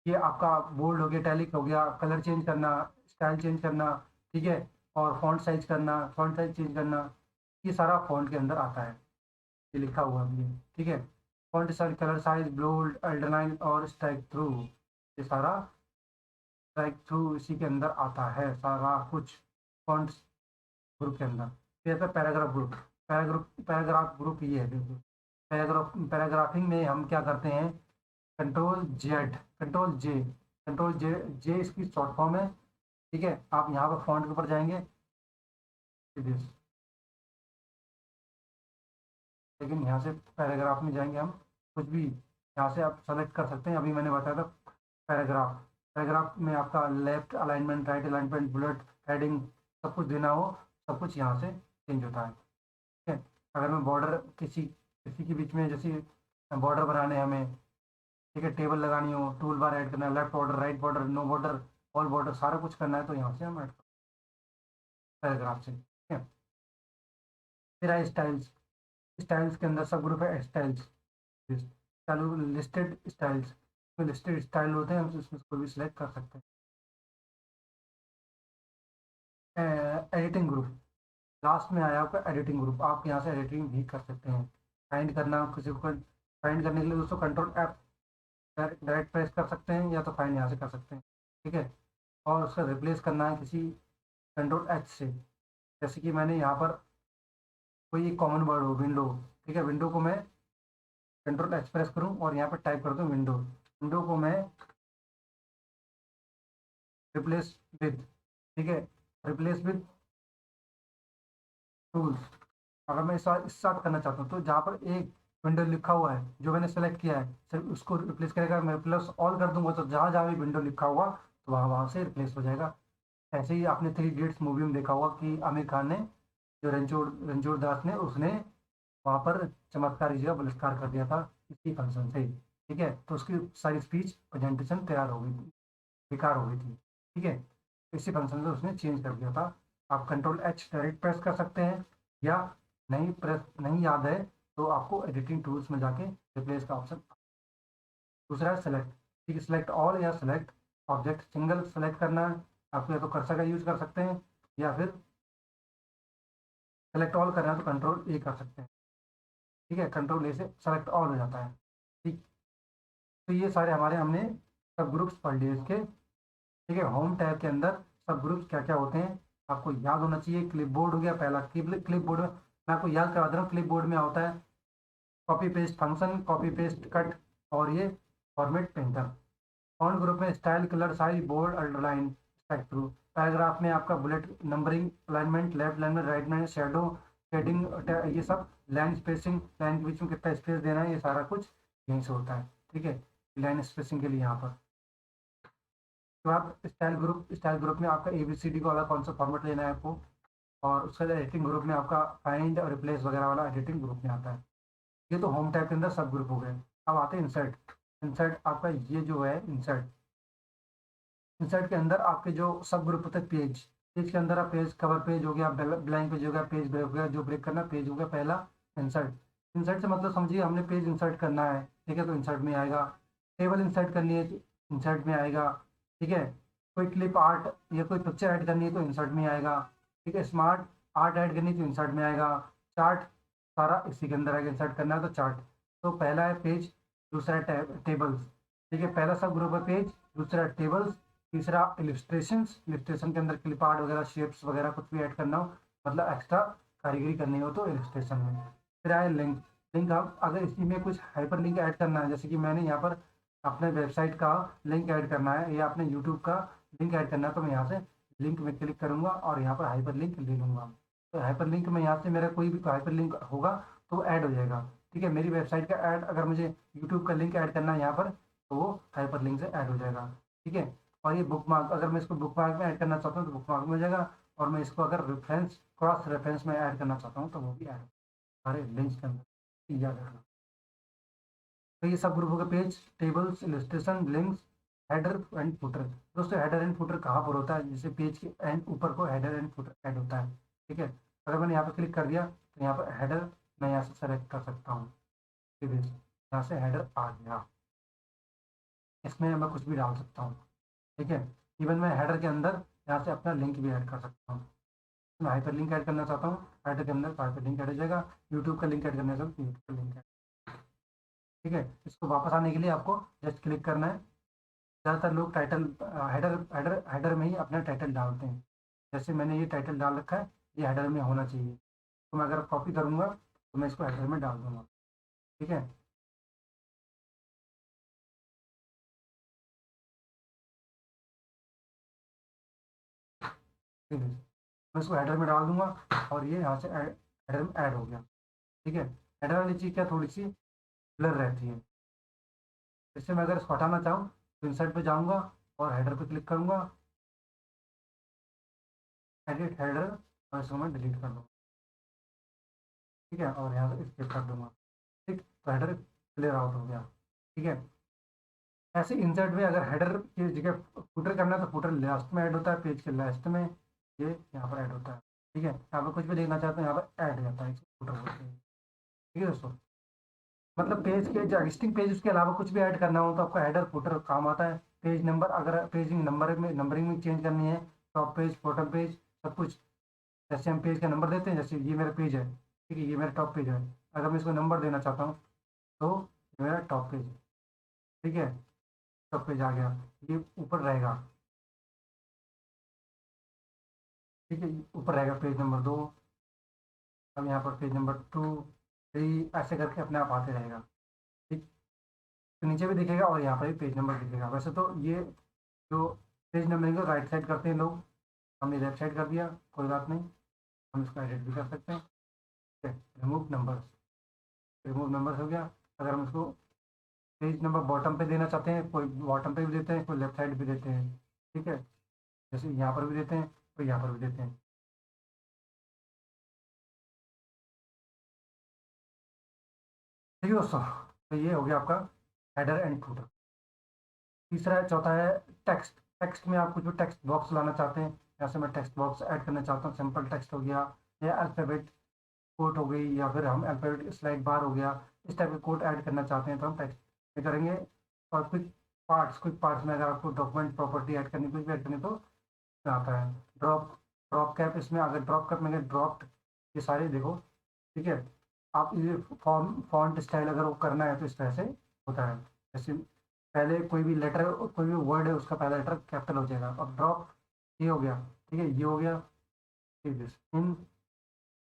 ये आपका बोल्ड हो गया, टैलिक हो गया, कलर चेंज करना, स्टाइल चेंज करना, ठीक है, और फॉन्ट साइज चेंज करना, ये सारा फॉन्ट के अंदर आता है, ये लिखा हुआ है ये। ठीक है, font size, colour size, bold, underline और स्ट्राइक थ्रू, ये सारा स्ट्राइक थ्रू इसी के अंदर आता है सारा कुछ, फॉन्ट ग्रुप के अंदर। फिर आता है पैराग्राफ ग्रुप। पैराग्राफ ग्रुप ये है, देखो पैराग्राफिंग में हम क्या करते हैं, कंट्रोल जेड, कंट्रोल जे, जे इसकी शॉर्ट फॉर्म है। ठीक है, आप यहाँ पर फॉन्ट के ऊपर जाएंगे, लेकिन यहाँ से पैराग्राफ में जाएंगे हम, कुछ भी यहाँ से आप सेलेक्ट कर सकते हैं। अभी मैंने बताया था पैराग्राफ, पैराग्राफ में आपका left alignment, right alignment, bullet, heading, सब कुछ देना हो, सब कुछ यहाँ से चेंज होता है। ठीक है, अगर मैं बॉर्डर किसी किसी के बीच में, जैसे बॉर्डर बनाने हैं हमें, ठीक है, टेबल लगानी हो, टूल बार ऐड करना है, left border, right border, no border, all border, सारा कुछ करना है तो यहाँ से हम ऐड पैराग्राफ से। ठीक है, फिर आए स्टाइल्स। स्टाइल्स के अंदर सब ग्रुप है स्टाइल्स, चालू लिस्टेड स्टाइल्स, तो लिस्टेड स्टाइल होते हैं, हम उसमें से कोई भी सिलेक्ट कर सकते हैं। एडिटिंग ग्रुप, लास्ट में आया आपका एडिटिंग ग्रुप, आप यहाँ से एडिटिंग भी कर सकते हैं। फाइंड करना, किसी को फाइंड करने के लिए दोस्तों कंट्रोल एफ डायरेक्ट प्रेस कर सकते हैं, या तो फाइंड यहाँ से कर सकते हैं। ठीक है, और उसका रिप्लेस करना है किसी कंट्रोल एच से, जैसे कि मैंने यहाँ पर कोई एक कॉमन वर्ड हो, विंडो। ठीक है, विंडो को मैं कंट्रोल एक्सप्रेस करूँ और यहाँ पर टाइप कर दूँ विंडो, विंडो को मैं रिप्लेस विद, ठीक है, रिप्लेस विद टूल्स। अगर मैं इस साथ करना चाहता हूँ तो जहाँ पर एक विंडो लिखा हुआ है जो मैंने सेलेक्ट किया है, सिर्फ उसको रिप्लेस करेगा। मैं प्लस ऑल कर दूंगा तो जहाँ जहाँ भी विंडो लिखा हुआ तो वहाँ वहाँ से रिप्लेस हो जाएगा। ऐसे ही आपने थ्री इडियट्स मूवी में देखा होगा कि आमिर खान ने, जो रणछोड़ दास ने, उसने वहाँ पर चमत्कारी जी का बहिष्कार कर दिया था इसी फंक्शन से। ठीक है, तो उसकी सारी स्पीच प्रेजेंटेशन तैयार हो गई थी, बेकार हो गई थी। ठीक है, इसी फंक्शन से उसने चेंज कर दिया था। आप कंट्रोल एच डायरेक्ट प्रेस कर सकते हैं, या नहीं याद है तो आपको एडिटिंग टूल्स में जाके रिप्लेस का ऑप्शन। दूसरा है सेलेक्ट। ठीक है, सेलेक्ट ऑल या सेलेक्ट ऑब्जेक्ट, सिंगल सेलेक्ट करना है आपको, या तो कर्सर का यूज कर सकते हैं, या फिर सेलेक्ट ऑल करना है तो कंट्रोल ए कर सकते हैं। ठीक है, कंट्रोल ए से सेलेक्ट ऑल हो जाता है। ठीक, तो ये सारे हमारे हमने सब ग्रुप्स पढ़ लिए इसके। ठीक है, होम टैब के अंदर सब ग्रुप्स क्या क्या होते हैं आपको याद होना चाहिए। क्लिपबोर्ड हो गया पहला, क्लिपबोर्ड में मैं आपको याद करा दे रहा हूँ। क्लिपबोर्ड में होता है copy paste function, copy paste cut, और ये फॉर्मेट पेंटर। फॉन्ट ग्रुप में style, colour, size, bold, underline, strike through. Paragraph में आपका bullet, numbering, alignment, left alignment, right में शेडो, शेडिंग, ये सब, लाइन स्पेसिंग, लाइन के बीच में कितना स्पेस देना है, ये सारा कुछ यहीं से होता है। ठीक है, लाइन स्पेसिंग के लिए यहाँ पर। तो आप स्टाइल ग्रुप में आपका ABCD को वाला कौन सा फॉर्मेट लेना है आपको, और उसका एडिटिंग ग्रुप में आपका फाइंड और रिप्लेस वगैरह वाला एडिटिंग ग्रुप में आता है। ये तो होम टैब के अंदर सब ग्रुप हो गए। अब आते हैं इंसर्ट। इंसर्ट आपका ये जो है इंसर्ट, इंसर्ट के अंदर आपके जो सब ग्रुप होते हैं पेज, पेज के अंदर आप पेज, कवर पेज हो गया, ब्लैंक पेज हो गया, पेज ब्रेक हो गया, जो ब्रेक करना पेज हो गया पहला। इंसर्ट, इंसर्ट से मतलब समझिए हमने पेज इंसर्ट करना है, ठीक है, तो इंसर्ट में आएगा। टेबल इंसर्ट करनी है तो इंसर्ट में आएगा। ठीक है, कोई क्लिप आर्ट या कोई पिक्चर ऐड करनी है तो इंसर्ट में आएगा। ठीक है, स्मार्ट आर्ट ऐड करनी है तो इंसर्ट में आएगा। चार्ट सारा इसी के अंदर आएगा, इंसर्ट करना है तो चार्ट। तो पहला है पेज, दूसरा है टेबल्स। ठीक है, पहला सब ग्रुप है पेज, दूसरा टेबल्स, तीसरा इलिस्ट्रेशंस, इलिस्ट्रेशन के अंदर क्लिप आर्ट वगैरह, शेप्स वगैरह कुछ भी ऐड करना हो, मतलब एक्स्ट्रा कारीगरी करनी हो तो इलिस्ट्रेशन में। फिर आए लिंक। लिंक आप अगर इसी में कुछ हाइपर लिंक ऐड करना है, जैसे कि मैंने यहाँ पर अपने वेबसाइट का लिंक ऐड करना है या अपने यूट्यूब का लिंक ऐड करना है, तो मैं यहाँ से लिंक में क्लिक करूँगा और यहाँ पर हाइपर लिंक ले लूँगा। तो हाइपर लिंक में यहाँ से मेरा कोई भी हाइपर लिंक होगा तो ऐड हो जाएगा। ठीक है, मेरी वेबसाइट का ऐड अगर मुझे यूट्यूब का लिंक ऐड करना है यहाँ पर, तो वो हाइपर लिंक से ऐड हो जाएगा। ठीक है, और ये बुक मार्क, अगर मैं इसको बुक मार्क में ऐड करना चाहता हूँ तो बुक मार्क में हो जाएगा, और मैं इसको अगर रेफरेंस, क्रॉस रेफरेंस में ऐड करना चाहता हूँ तो वो भी ऐड, सारे लिंक्स के अंदर याद रखना। तो ये सब ग्रुप हो गए page, tables, illustration, links, header and footer. दोस्तों हेडर एंड फुटर कहाँ पर होता है, जैसे पेज के एंड ऊपर को हेडर एंड फुटर ऐड होता है। ठीक है, अगर मैंने यहाँ पर क्लिक कर दिया तो यहाँ पर हेडर मैं यहाँ से सेलेक्ट कर सकता हूँ। ठीक है, यहाँ से हेडर आ गया, इसमें मैं कुछ भी डाल सकता हूँ। ठीक है, इवन मैं हेडर के अंदर यहाँ से अपना लिंक भी ऐड कर सकता हूँ। मैं हाइपर लिंक ऐड करना चाहता हूँ, हेडर के अंदर हाइपर लिंक ऐड हो जाएगा। यूट्यूब का लिंक ऐड करना चाहता हूँ तो यूट्यूब का लिंक ऐड। ठीक है, इसको वापस आने के लिए आपको जस्ट क्लिक करना है। ज़्यादातर लोग टाइटल, हेडर हेडर हेडर में ही अपना टाइटल डालते हैं। जैसे मैंने ये टाइटल डाल रखा है, ये हेडर में होना चाहिए, तो मैं अगर कॉपी करूँगा तो मैं इसको हेडर में डाल दूँगा। ठीक है, ठीक है, मैं इसको हेडर में डाल दूँगा और ये यहाँ से हेडर में ऐड हो गया। ठीक है, हेडर वाली चीज़ क्या थोड़ी सी ब्लर रहती है, इससे मैं अगर इसको हटाना चाहूँ तो इंसर्ट पे जाऊँगा और हेडर पे क्लिक करूँगा, एडिट हेडर, और इसको मैं डिलीट कर दूँगा। ठीक है, और यहाँ से स्किप कर दूँगा। ठीक, तो हेडर क्लियर आउट हो गया। ठीक है, ऐसे इंसर्ट में अगर हेडर की जगह फुटर करना है तो फुटर लास्ट में ऐड होता है, पेज के लास्ट में ये यहाँ पर ऐड होता है। ठीक है, यहाँ पर कुछ भी देखना चाहते हैं यहाँ पर ऐड हो जाता है, फुटर बोलते हैं। ठीक है दोस्तों, मतलब पेज के जो एग्जिस्टिंग पेज उसके अलावा कुछ भी ऐड करना हो तो आपका हेडर फुटर काम आता है। पेज नंबर, अगर पेजिंग नंबरिंग में चेंज करनी है, टॉप पेज, बॉटम पेज, सब कुछ। जैसे हम पेज का नंबर देते हैं, जैसे ये मेरा पेज है, ठीक है, ये मेरा टॉप पेज है, अगर मैं इसको नंबर देना चाहता हूँ तो ये मेरा टॉप पेज है। ठीक है, टॉप पेज आ गया, ये ऊपर रहेगा। ठीक है, ऊपर रहेगा पेज नंबर 2, अब यहाँ पर पेज नंबर 2, 3, ऐसे करके अपने आप आते रहेगा। ठीक, तो नीचे भी दिखेगा और यहाँ पर भी पेज नंबर दिखेगा। वैसे तो ये जो पेज नंबरिंग को राइट साइड करते हैं लोग, हमने लेफ्ट साइड कर दिया, कोई बात नहीं, हम इसको एडिट भी कर सकते हैं। ठीक है, रिमूव नंबर्स, रिमूव नंबर्स हो गया। अगर हम इसको पेज नंबर बॉटम पे देना चाहते हैं, कोई बॉटम पे भी देते हैं, कोई लेफ्ट साइड भी देते हैं। ठीक है, जैसे यहाँ पर भी देते हैं, कोई यहाँ पर भी देते हैं। ठीक है दोस्तों, तो ये हो गया आपका हेडर एंड फुटर। तीसरा है, चौथा है टेक्स्ट। टेक्स्ट में आप कुछ भी टेक्स्ट बॉक्स लाना चाहते हैं, जैसे मैं टेक्स्ट बॉक्स ऐड करना चाहता हूँ, सिंपल टेक्स्ट हो गया या अल्फ़ाबेट कोट हो गई, या फिर हम अल्फ़ाबेट स्लाइड बार हो गया, इस टाइप के कोड ऐड करना चाहते हैं तो हम टेक्स्ट में करेंगे। और क्विक पार्ट्स में अगर आपको डॉक्यूमेंट प्रॉपर्टी ऐड करनी, कुछ भी ऐड करनी तो इसमें आता है। ड्रॉप ड्रॉप कैप, इसमें अगर ड्रॉप कैप में ड्रॉप्ड, ये सारे देखो, ठीक है। आप ये फॉन्ट स्टाइल अगर वो करना है तो इस तरह से होता है। जैसे पहले कोई भी लेटर, कोई भी वर्ड है, उसका पहला लेटर कैपिटल हो जाएगा। अब ड्रॉप, ये हो गया, ठीक है, ये हो गया, इन,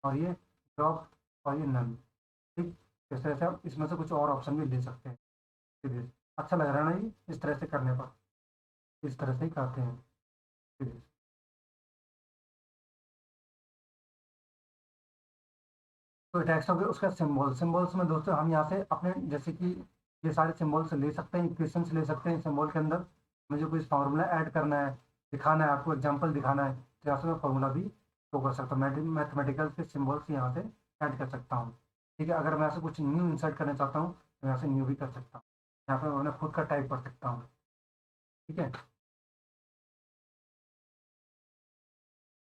और ये ड्रॉप, और ये नल, ठीक। इस तरह से आप इसमें से कुछ और ऑप्शन भी ले सकते हैं। ठीक है, अच्छा लग रहा है ना ये, इस तरह से करने पर, इस तरह से ही करते हैं। ठीक है। तो टेक्स्ट हो गया, उसका सिम्बल्स में दोस्तों हम यहाँ से अपने, जैसे कि ये सारे सिम्बल्स ले सकते हैं, इक्वेशंस ले सकते हैं। सिम्बल के अंदर मुझे कोई फार्मूला ऐड करना है, दिखाना है, आपको एग्जांपल दिखाना है, तो यहाँ से मैं फार्मूला भी शो कर सकता हूँ। मैथमेटिकल के सिम्बल्स यहाँ से ऐड कर सकता हूँ। ठीक है, अगर मैं ऐसे कुछ न्यू इंसर्ट करना चाहता हूँ तो यहाँ से न्यू भी कर सकता हूँ। यहाँ पे मैं खुद का टाइप कर सकता हूँ। ठीक है,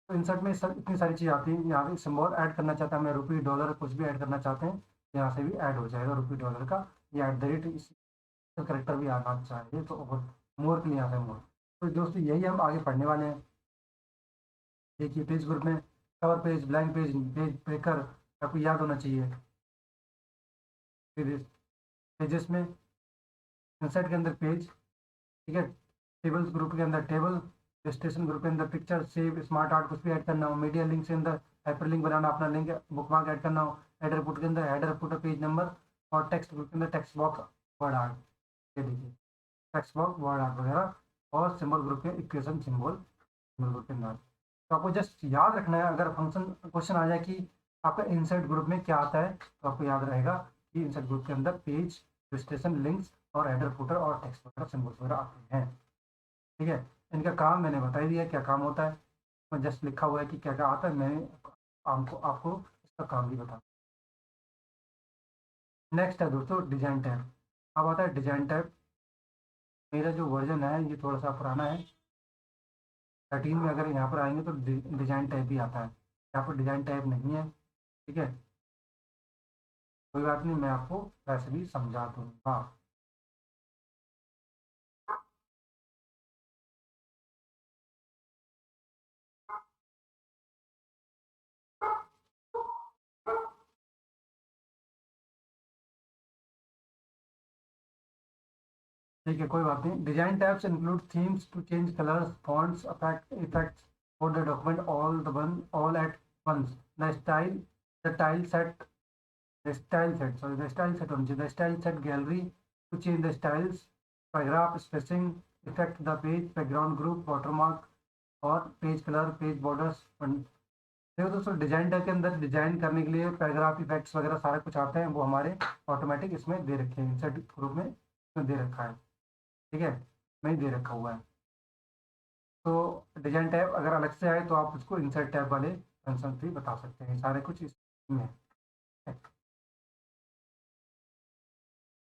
तो इंसर्ट में इतनी सारी चीज़ आती है। यहाँ पे सिम्बॉल ऐड करना चाहता है मैं, रुपी डॉलर कुछ भी ऐड करना चाहते हैं, यहाँ से भी ऐड हो जाएगा रुपी डॉलर का। ये एट द रेट इस करेक्टर भी आना चाहिए, तो मोर के लिए यहाँ पे मोर। तो दोस्तों यही हम आगे पढ़ने वाले हैं। देखिए पेज ग्रुप में cover page, blank page, page breaker, आपको याद होना चाहिए। फिर पेजेस में, इंसर्ट के अंदर पेज, ठीक है, टेबल्स ग्रुप के अंदर टेबल, रजिस्ट्रेशन ग्रुप के अंदर पिक्चर, सेव, स्मार्ट आर्ट कुछ भी ऐड करना हो, मीडिया लिंक के अंदर हाइपर लिंक बनाना, अपना लिंक बुकमार्क ऐड करना हो, हेडर पुट के अंदर हेडर पुट पेज नंबर, और टेक्स्ट ग्रुप के अंदर टेक्स्ट बॉक्स, वर्ड आर्ट, ये देखिए टेक्स्ट बॉक्स, वर्ड आर्ट वगैरह, और सिंबल ग्रुप के इक्वेशन सिंबल, सिंबल ग्रुप के अंदर। तो आपको जस्ट याद रखना है, अगर फंक्शन क्वेश्चन आ जाए कि आपका इंसर्ट ग्रुप में क्या आता है, तो आपको याद रहेगा कि इंसर्ट ग्रुप के अंदर पेज, रजिस्ट्रेशन, लिंक्स, और हेडर फुटर और टेक्स्ट वगैरह सिंबल्स वगैरह आते हैं। ठीक है, इनका काम मैंने बता ही दिया क्या काम होता है, मैं जस्ट लिखा हुआ है कि क्या क्या आता है, मैंने आपको आपको इसका काम भी बता। नेक्स्ट है दोस्तों डिजाइन टैब। अब आता है डिजाइन टैब। मेरा जो वर्जन है ये थोड़ा सा पुराना है, 13 में अगर यहाँ पर आएंगे तो डिजाइन टैब भी आता है, यहाँ पर डिजाइन टैब नहीं है। ठीक है, कोई बात नहीं, मैं आपको वैसे भी समझा दूंगा। ठीक है, कोई बात नहीं। Design tabs include themes to change colours, fonts, effects for the document all at once. The style the tile set the style set on the style set gallery to change the styles, paragraph spacing, affect the page, background group, watermark, और पेज कलर, पेज बॉर्डर्स। देखो दोस्तों, डिजाइन टैब के अंदर डिजाइन करने के लिए पैराग्राफ इफेक्ट्स वगैरह सारा कुछ आते हैं, वो हमारे ऑटोमेटिक इसमें दे रखे हैं, इंसर्ट ग्रुप में इसमें दे रखा है। ठीक है, नहीं दे रखा हुआ है। तो डिजाइन टैब अगर अलग से आए तो आप उसको इंसर्ट टैब वाले फंक्शन भी बता सकते हैं, सारे कुछ इसमें है।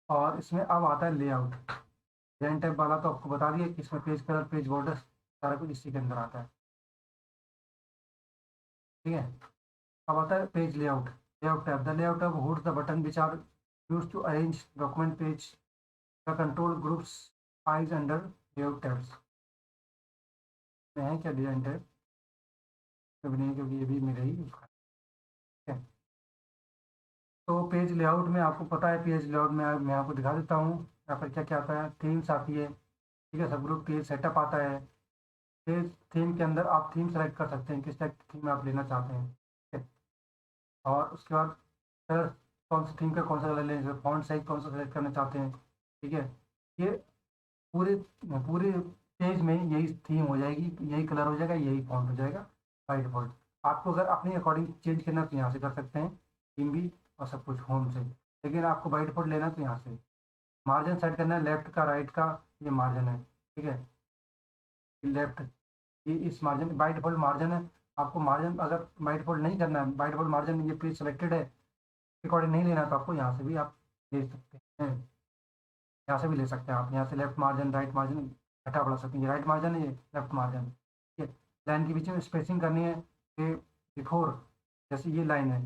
और इसमें अब आता है लेआउट। डिजाइन टैब वाला तो आपको बता दिया कि इसमें पेज कलर, पेज बॉर्डर सारा कुछ इसी के अंदर आता है। ठीक है, अब आता है page layout. Layout tab, the layout tab holds the button which are use to arrange document page, the control groups is under layout tabs. में है क्या डिजाइन टैब? कभी नहीं, क्योंकि ये भी मेरा ही उसका है। तो पेज लेआउट में आपको पता है, पेज लेआउट में मैं आपको दिखा देता हूँ यहाँ पर क्या क्या आता है। थीम्स आती है, ठीक है, सब ग्रुप पेज सेटअप आता है। पेज थीम के अंदर आप थीम सेलेक्ट कर सकते हैं, किस टाइप की थीम आप लेना चाहते हैं। ठीक है? और उसके बाद कलर, कौन सी थीम का कौन सा कलर लेंगे, फॉन्ट साइज कौन सा सेलेक्ट करना चाहते हैं। ठीक है, ये पूरे पूरे पेज में यही थीम हो जाएगी, यही कलर हो जाएगा, यही फॉन्ट हो जाएगा बाई डिफॉल्ट। आपको अगर अपने अकॉर्डिंग चेंज करना तो यहाँ से कर सकते हैं, थीम भी और सब कुछ होम से। लेकिन आपको बाई डिफॉल्ट लेना तो यहाँ से। मार्जिन सेट करना है, लेफ्ट का राइट का, ये मार्जिन है। ठीक है, लेफ्ट, ये इस मार्जिन बाई डिफॉल्ट मार्जिन है। आपको मार्जिन अगर बाई डिफॉल्ट नहीं करना है, बाई डिफॉल्ट मार्जिन ये पेज सेलेक्टेड है, अकॉर्डिंग नहीं लेना, तो आपको यहाँ से भी आप ले सकते हैं। यहाँ से भी ले सकते हैं आप, यहाँ से लेफ्ट मार्जिन राइट मार्जिन घटा बढ़ा सकते हैं। ये राइट मार्जिन है, ये लेफ्ट मार्जिन, ठीक है। लाइन के बीच में स्पेसिंग करनी है कि बिफोर, जैसे ये लाइन है,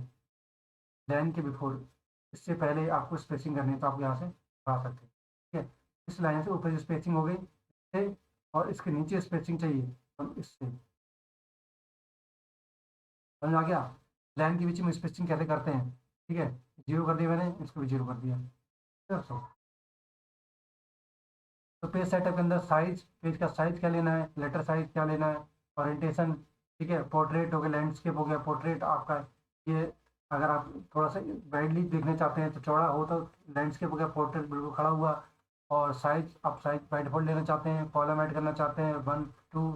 लाइन के बिफोर, इससे पहले आपको स्पेसिंग करनी है तो आप यहाँ से बढ़ा सकते हैं, ठीक है। इस लाइन से ऊपर स्पेसिंग हो गई इससे, और इसके नीचे स्पेसिंग चाहिए तो इससे, समझ आ गया। लाइन के बीच में स्पेसिंग कैसे करते हैं, ठीक है। जीरो कर दिया मैंने, इसको भी जीरो कर दिया, ठीक है दोस्तों। तो पेज सेटअप के अंदर साइज, पेज का साइज क्या लेना है, लेटर साइज क्या लेना है, ओरिएंटेशन, ठीक है। पोर्ट्रेट हो गया, लैंडस्केप हो गया, पोर्ट्रेट आपका ये, अगर आप थोड़ा सा वाइडली देखना चाहते हैं तो चौड़ा हो तो लैंडस्केप हो गया, पोर्ट्रेट बिल्कुल खड़ा हुआ। और साइज, आप साइज बाई डिफॉल्ट लेना चाहते हैं, कॉलम ऐड करना चाहते हैं, 1 2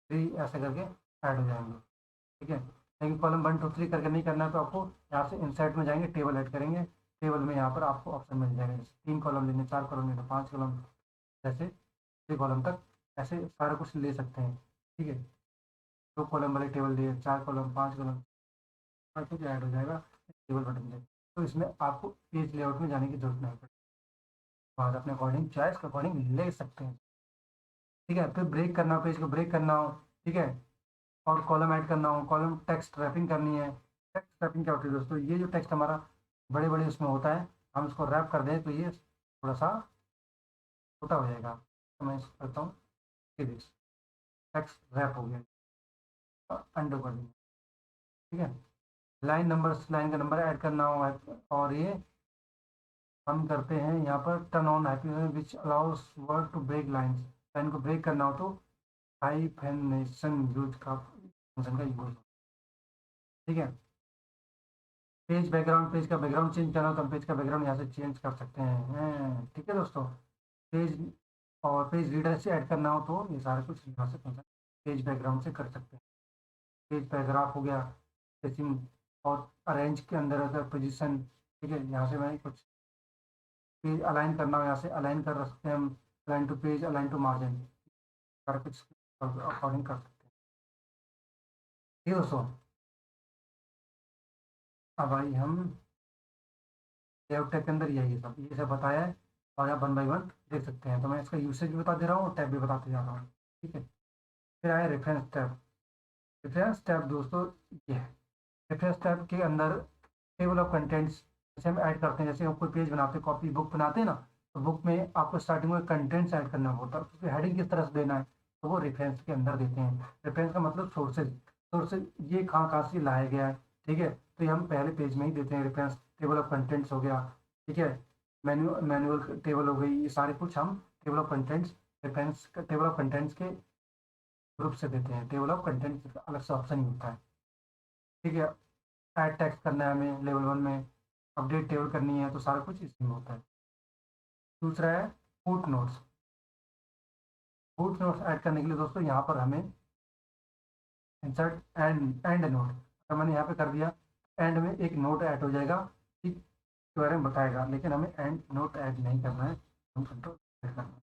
3 ऐसे करके ऐड हो जाएंगे, ठीक है। लेकिन कॉलम 1 2 3 करके नहीं करना है तो आपको यहाँ से इंसर्ट में जाएंगे, टेबल ऐड करेंगे, टेबल में यहाँ पर आपको ऑप्शन मिल जाएगा, जैसे 3 कॉलम लेने, 4 कॉलम लेने, 5 कॉलम, जैसे 6 कॉलम तक ऐसे सारा कुछ ले सकते हैं, ठीक है। 2 कॉलम वाले टेबल लिए, 4 कॉलम, 5 कॉलम, हर कुछ ऐड हो जाएगा टेबल बटन में। तो इसमें आपको पेज लेआउट में जाने की जरूरत नहीं पड़ेगी, बाद अपने अकॉर्डिंग चॉइस के अकॉर्डिंग ले सकते हैं, ठीक है। फिर ब्रेक करना हो, पेज को ब्रेक करना हो, ठीक है, और कॉलम ऐड करना हो, कॉलम टेक्स्ट रैपिंग करनी है। टेक्स्ट रैपिंग क्या होती है दोस्तों, ये जो टेक्स्ट हमारा बड़े बड़े उसमें होता है, हम इसको रैप कर दें तो ये थोड़ा सा छोटा हो जाएगा, तो मैं इसको करता हूँ, टेक्स्ट रैप हो गया, अंडू कर देंगे, ठीक है। लाइन नंबर, लाइन का नंबर ऐड करना हो, और ये हम करते हैं यहाँ पर turn on happy which allows word to break lines, line को ब्रेक करना हो तो हाइफेनेशन यूज का फंक्शन का यूज, ठीक है। पेज बैकग्राउंड, पेज का बैकग्राउंड चेंज करना हो तो हम पेज का बैकग्राउंड यहाँ से चेंज कर सकते हैं, ठीक है दोस्तों। पेज, और पेज रीडर से ऐड करना हो तो ये सारा कुछ यहाँ से फंक्शन पेज बैकग्राउंड से कर सकते हैं। पेज पैराग्राफ हो गया, स्पेसिंग, और अरेंज के अंदर अगर पोजीशन, ठीक है, यहाँ से मैं कुछ पेज अलाइन करना हो यहाँ से अलाइन कर सकते हैं हम, align to page, align to margin, सारा कुछ अकॉर्डिंग कर सकते हैं, ठीक है दोस्तों। अब भाई हम लेआउट टैग के अंदर यही है सब, ये सब बताया है, और आप 1 बाई 1 देख सकते हैं। तो मैं इसका यूसेज भी बता दे रहा हूँ, टैब भी बताते जा रहा हूँ, ठीक है। फिर आया रेफरेंस टैब। रेफरेंस टैब दोस्तों ये है, रेफरेंस टैब के अंदर टेबल ऑफ कंटेंट्स जैसे हम ऐड करते हैं, जैसे हम कोई पेज बनाते हैं, कॉपी बुक बनाते हैं ना, तो बुक में आपको स्टार्टिंग में कंटेंट्स ऐड करना होता है, उसकी हेडिंग किस तरह से देना है तो वो रेफरेंस के अंदर देते हैं। रेफरेंस का मतलब सोर्सेज, सोर्सेज ये कहाँ कहाँ से लाया गया है, ठीक है। तो ये हम पहले पेज में ही देते हैं रेफरेंस, टेबल ऑफ कंटेंट्स हो गया, ठीक है, मैनुअल टेबल हो गई, ये सारे कुछ हम table of contents, reference table of contents के ग्रुप से देते हैं। टेबल ऑफ कंटेंट्स का अलग से ऑप्शन ही होता है, ठीक है। ऐड टेक्स्ट करना है हमें लेवल 1 में, अपडेट टेबल करनी है, तो सारा कुछ इसमें होता है। दूसरा है foot notes. Foot notes add करने के लिए दोस्तों यहाँ पर हमें इंसर्ट एंड नोट, तो मैंने यहाँ पे कर दिया, एंड में एक नोट ऐड हो जाएगा, ठीक, के बारे में बताएगा, लेकिन हमें एंड नोट ऐड नहीं करना है, हम कंट्रोल करना है।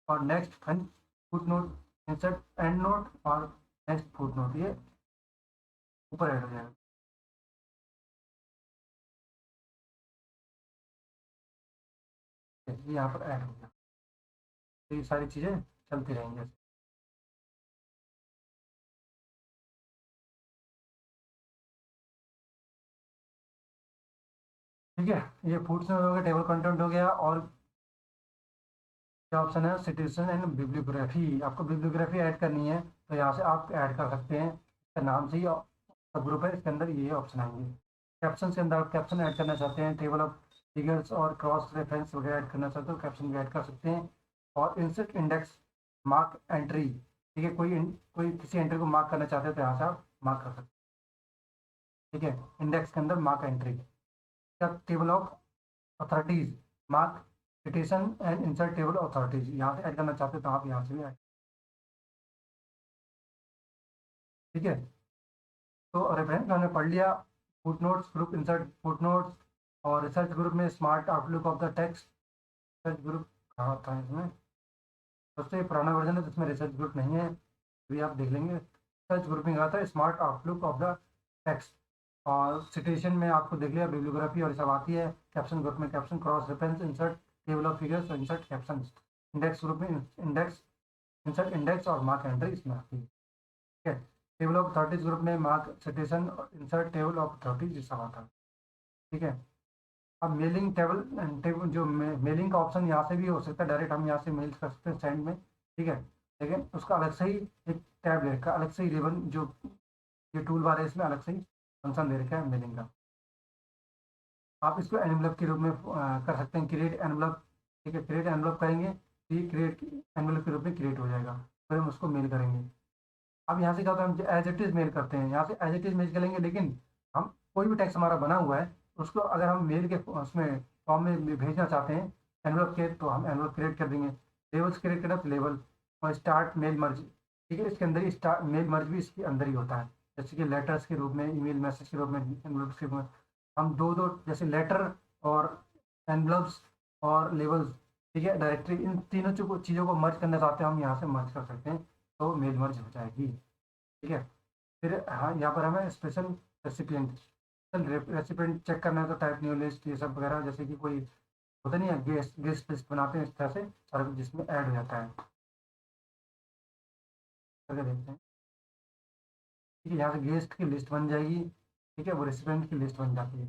और next foot note, insert and note, और नेक्स्ट फुट नोट, ये ऊपर ऐड हो जाएगा, ये यहाँ पर ऐड हो गया। तो ये सारी चीज़ें चलती रहेंगी, ठीक है। ये फूड्स में हो गया, टेबल कंटेंट हो गया, और क्या ऑप्शन है, सिटीजन एंड बिब्लियोग्राफी। आपको बिब्लियोग्राफी ऐड करनी है तो यहाँ से आप ऐड कर सकते हैं, इसका नाम से ही सब ग्रुप है, इसके अंदर ये ऑप्शन आएंगे। कैप्शन के अंदर आप कैप्शन ऐड करना चाहते हैं, टेबल ऑफ फिगर्स और क्रॉस रेफरेंस वगैरह ऐड करना चाहते हो, कैप्शन भी ऐड कर सकते हैं। और इंसर्ट इंडेक्स मार्क एंट्री, ठीक है, कोई किसी एंट्री को मार्क करना चाहते हैं तो यहाँ से आप मार्क कर सकते हैं, ठीक है। इंडेक्स के अंदर मार्क एंट्री, क्या table of authorities, mark citizen and insert table authorities, यहाँ से ऐड करना चाहते हो तो आप यहाँ से भी ऐड, ठीक है। तो रेफरेंस हमने पढ़ लिया, foot notes group, insert foot notes, और रिसर्च ग्रुप में smart outlook of the text. Research group कहाँ था इसमें दोस्तों, ये पुराना वर्जन है तो इसमें रिसर्च ग्रुप नहीं है, अभी आप देख लेंगे। रिसर्च ग्रुप में कहा था smart outlook of the text, और सिटेशन में आपको देख लिया बिब्लियोग्राफी और सब आती है। कैप्शन ग्रुप में caption, cross reference, insert table of figures और इंसर्ट कैप्शन। इंडेक्स ग्रुप में इंडेक्स, इंसर्ट इंडेक्स और मार्क एंट्री इसमें आती है। ठीक है, टेबल ऑफ अथॉरिटीज ग्रुप में मार्क सिटेशन और इंसर्ट टेबल ऑफ अथॉरिटीज ये सब आता है। ठीक है, अब मेलिंग टेबल, जो मेलिंग का ऑप्शन यहाँ से भी हो सकता है, डायरेक्ट हम यहाँ से मेल कर सकते हैं सेंड में। ठीक है, लेकिन उसका अलग से ही एक टैब दे रखा है, अलग से ही रिबन जो ये टूल बार है इसमें अलग से ही फंक्शन दे रखा है मेलिंग का। आप इसको एनवलप के रूप में कर सकते हैं, क्रिएट एनवलप। ठीक है, क्रिएट एनवलप करेंगे तो ये क्रिएट एनवलप के रूप में क्रिएट हो जाएगा, फिर हम उसको मेल करेंगे। अब यहाँ से क्या होता है, हम एज इट इज मेल करते हैं, यहाँ से एज इट इज मेल करेंगे, लेकिन हम कोई भी टेक्स्ट हमारा बना हुआ है उसको अगर हम मेल के उसमें फॉर्म में भेजना चाहते हैं एनवलप के, तो हम एनवलप क्रिएट कर देंगे। लेवल्स क्रिएट करें तो लेवल, और स्टार्ट मेल मर्ज। ठीक है, इसके अंदर ही स्टार्ट मेल मर्ज भी इसके अंदर ही होता है, जैसे कि लेटर्स के रूप में, ईमेल मैसेज के रूप में, एनवलप्स के रूप में। हम दो दो जैसे लेटर और एनवलप्स और लेवल्स, ठीक है, डायरेक्टरी, इन तीनों चीज़ों को मर्ज करना चाहते हैं, हम यहाँ से मर्ज कर सकते हैं, तो मेल मर्ज हो जाएगी। ठीक है, फिर हाँ यहाँ पर हमें स्पेशल रेसिपिएंट, रेसिपिएंट चेक करना है तो टाइप न्यू लिस्ट ये सब वगैरह, जैसे कि कोई होता नहीं है गेस्ट गेस्ट लिस्ट बनाते हैं इस तरह से सारा कुछ जिसमें ऐड हो जाता है। करके देखते हैं। ठीक है, यहाँ से गेस्ट की लिस्ट बन जाएगी। ठीक है, वो रेसिपिएंट की लिस्ट बन जाती है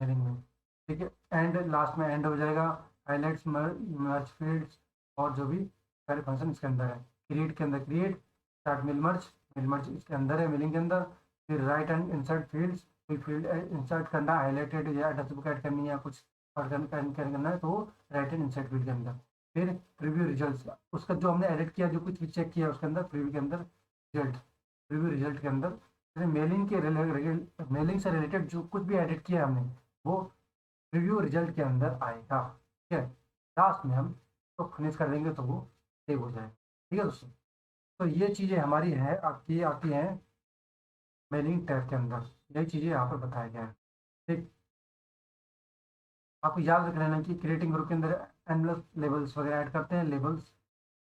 हेडिंग में। ठीक है, एंड लास्ट में एंड हो जाएगा, हाईलाइट्स, मर्ज फील्ड्स और जो भी सारे फंक्शन इसके अंदर है। क्रिएट के अंदर क्रिएट, स्टार्ट मिल मर्ज इसके अंदर है, मिलिंग के अंदर। फिर राइट एंड इंसर्ट फील्ड्स, कोई फील्ड इंसर्ट करना, हाईलाइटेड या एड्रेस बुक ऐड करनी है या कुछ और करना है तो राइट एंड इंसर्ट फील्ड के अंदर। फिर प्रीव्यू रिजल्ट, उसका जो हमने एडिट किया, जो कुछ भी चेक किया उसके अंदर प्रीव्यू के अंदर रिजल्ट, प्रीव्यू रिजल्ट के अंदर। जैसे मेलिंग से रिलेटेड जो कुछ भी एडिट किया हमने वो रिव्यू रिजल्ट के अंदर आएगा। ठीक है, लास्ट में हम तो फिनिश कर देंगे तो वो सेव हो जाएगा। ठीक है दोस्तों, तो ये चीज़ें हमारी है आपकी आती हैं मेलिंग टैब के अंदर, यही चीज़ें यहाँ पर बताया गया है। ठीक, आपको याद रख लेना कि क्रिएटिंग ग्रुप के अंदर एनवलप लेबल्स वगैरह ऐड करते हैं, लेबल्स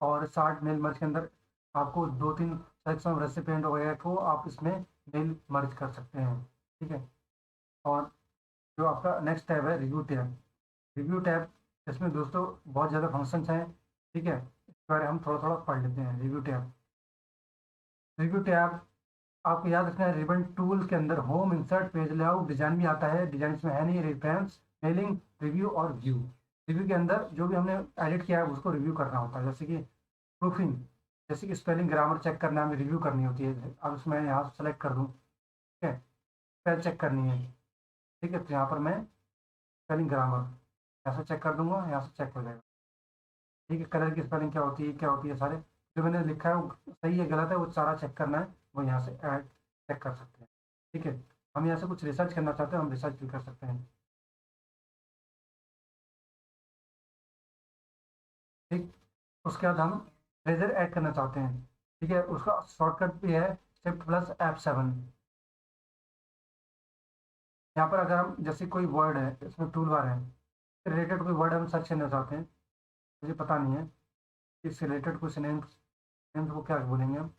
और शार्ट मेल मर्ज के अंदर आपको दो तीन सेक्शन ऑफ रेसिपिएंट वगैरह को आप इसमें मेल मर्ज कर सकते हैं। ठीक है, और जो आपका नेक्स्ट टैब है रिव्यू टैब, रिव्यू टैब इसमें दोस्तों बहुत ज़्यादा फंक्शंस हैं। ठीक है, इसके बारे में हम थोड़ा थोड़ा पढ़ लेते हैं। रिव्यू टैब, रिव्यू टैब आपको याद रखना है रिबन टूल के अंदर home, insert, page layout, design भी आता है, डिजाइन इसमें है नहीं, रेफरेंस, मेलिंग, रिव्यू और व्यू। रिव्यू के अंदर जो भी हमने एडिट किया है उसको रिव्यू करना होता है, जैसे कि प्रूफिंग, जैसे कि स्पेलिंग ग्रामर चेक करना है, हमें रिव्यू करनी होती है। अब इसमें यहाँ से सेलेक्ट कर दूँ, ठीक है, स्पेल चेक करनी है। ठीक है, तो यहाँ पर मैं स्पेलिंग ग्रामर यहाँ से चेक कर दूंगा, यहाँ से चेक हो जाएगा। ठीक है, कलर की स्पेलिंग क्या होती है, क्या होती है, सारे जो मैंने लिखा है वो सही है गलत है वो सारा चेक करना है, वो यहाँ से ऐड चेक कर सकते हैं। ठीक है, हम यहाँ से कुछ रिसर्च करना चाहते हैं, हम रिसर्च भी कर सकते हैं। ठीक, उसके बाद हम ट्रेजर ऐड करना चाहते हैं। ठीक है, उसका शॉर्टकट भी है शिफ्ट प्लस F7। यहाँ पर अगर हम जैसे कोई वर्ड है इसमें टूल बार है, रिलेटेड कोई वर्ड हम सर्च करना चाहते हैं, मुझे पता नहीं है इससे रिलेटेड कुछ नेम, नेम को क्या बोलेंगे हम।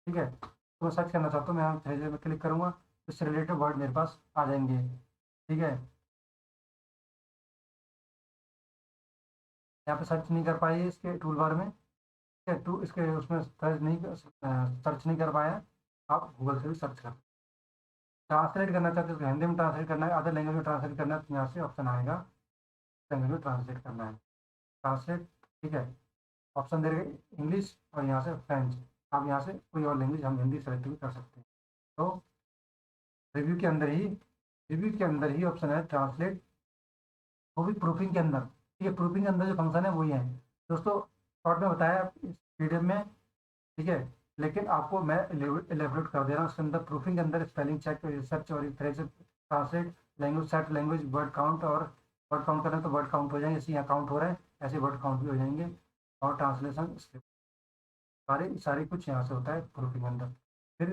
ठीक है, तो मैं सर्च करना चाहता हूँ, मैं यहाँ ट्रेजर में क्लिक करूँगा, इससे रिलेटेड वर्ड मेरे पास आ जाएंगे। ठीक है, यहाँ पे सर्च नहीं कर पाई इसके टूल बार में। ठीक है, टू इसके उसमें सर्च नहीं कर पाया, आप गूगल से भी सर्च कर। ट्रांसलेट करना चाहते हैं, हिंदी में ट्रांसलेट करना है, अदर लैंग्वेज में ट्रांसलेट करना है, तो यहाँ से ऑप्शन आएगा लैंग्वेज में ट्रांसलेट करना है, ट्रांसलेट। ठीक है, ऑप्शन दे रहे इंग्लिश और यहाँ से फ्रेंच, आप यहाँ से कोई और लैंग्वेज हम हिंदी सेलेक्ट भी कर सकते हैं। तो रिव्यू के अंदर ही, रिव्यू के अंदर ही ऑप्शन है ट्रांसलेट, वो भी प्रूफिंग के अंदर। ठीक है, प्रूफिंग के अंदर जो फंक्शन है वही है दोस्तों, शॉर्ट में बताया इस पीडीएफ में। ठीक है, लेकिन आपको मैं एलेबोरेट कर दे रहा हूँ, उसके अंदर प्रूफिंग के अंदर स्पेलिंग चेक, रिसर्च और phrase translate, language set, language word count, और वर्ड काउंट करना तो वर्ड काउंट हो जाएंगे, जैसे यहाँ काउंट हो रहा है ऐसे वर्ड काउंट भी हो जाएंगे, और ट्रांसलेशन स्क्रिप्ट, सारे सारे कुछ यहाँ से होता है प्रूफिंग के अंदर। फिर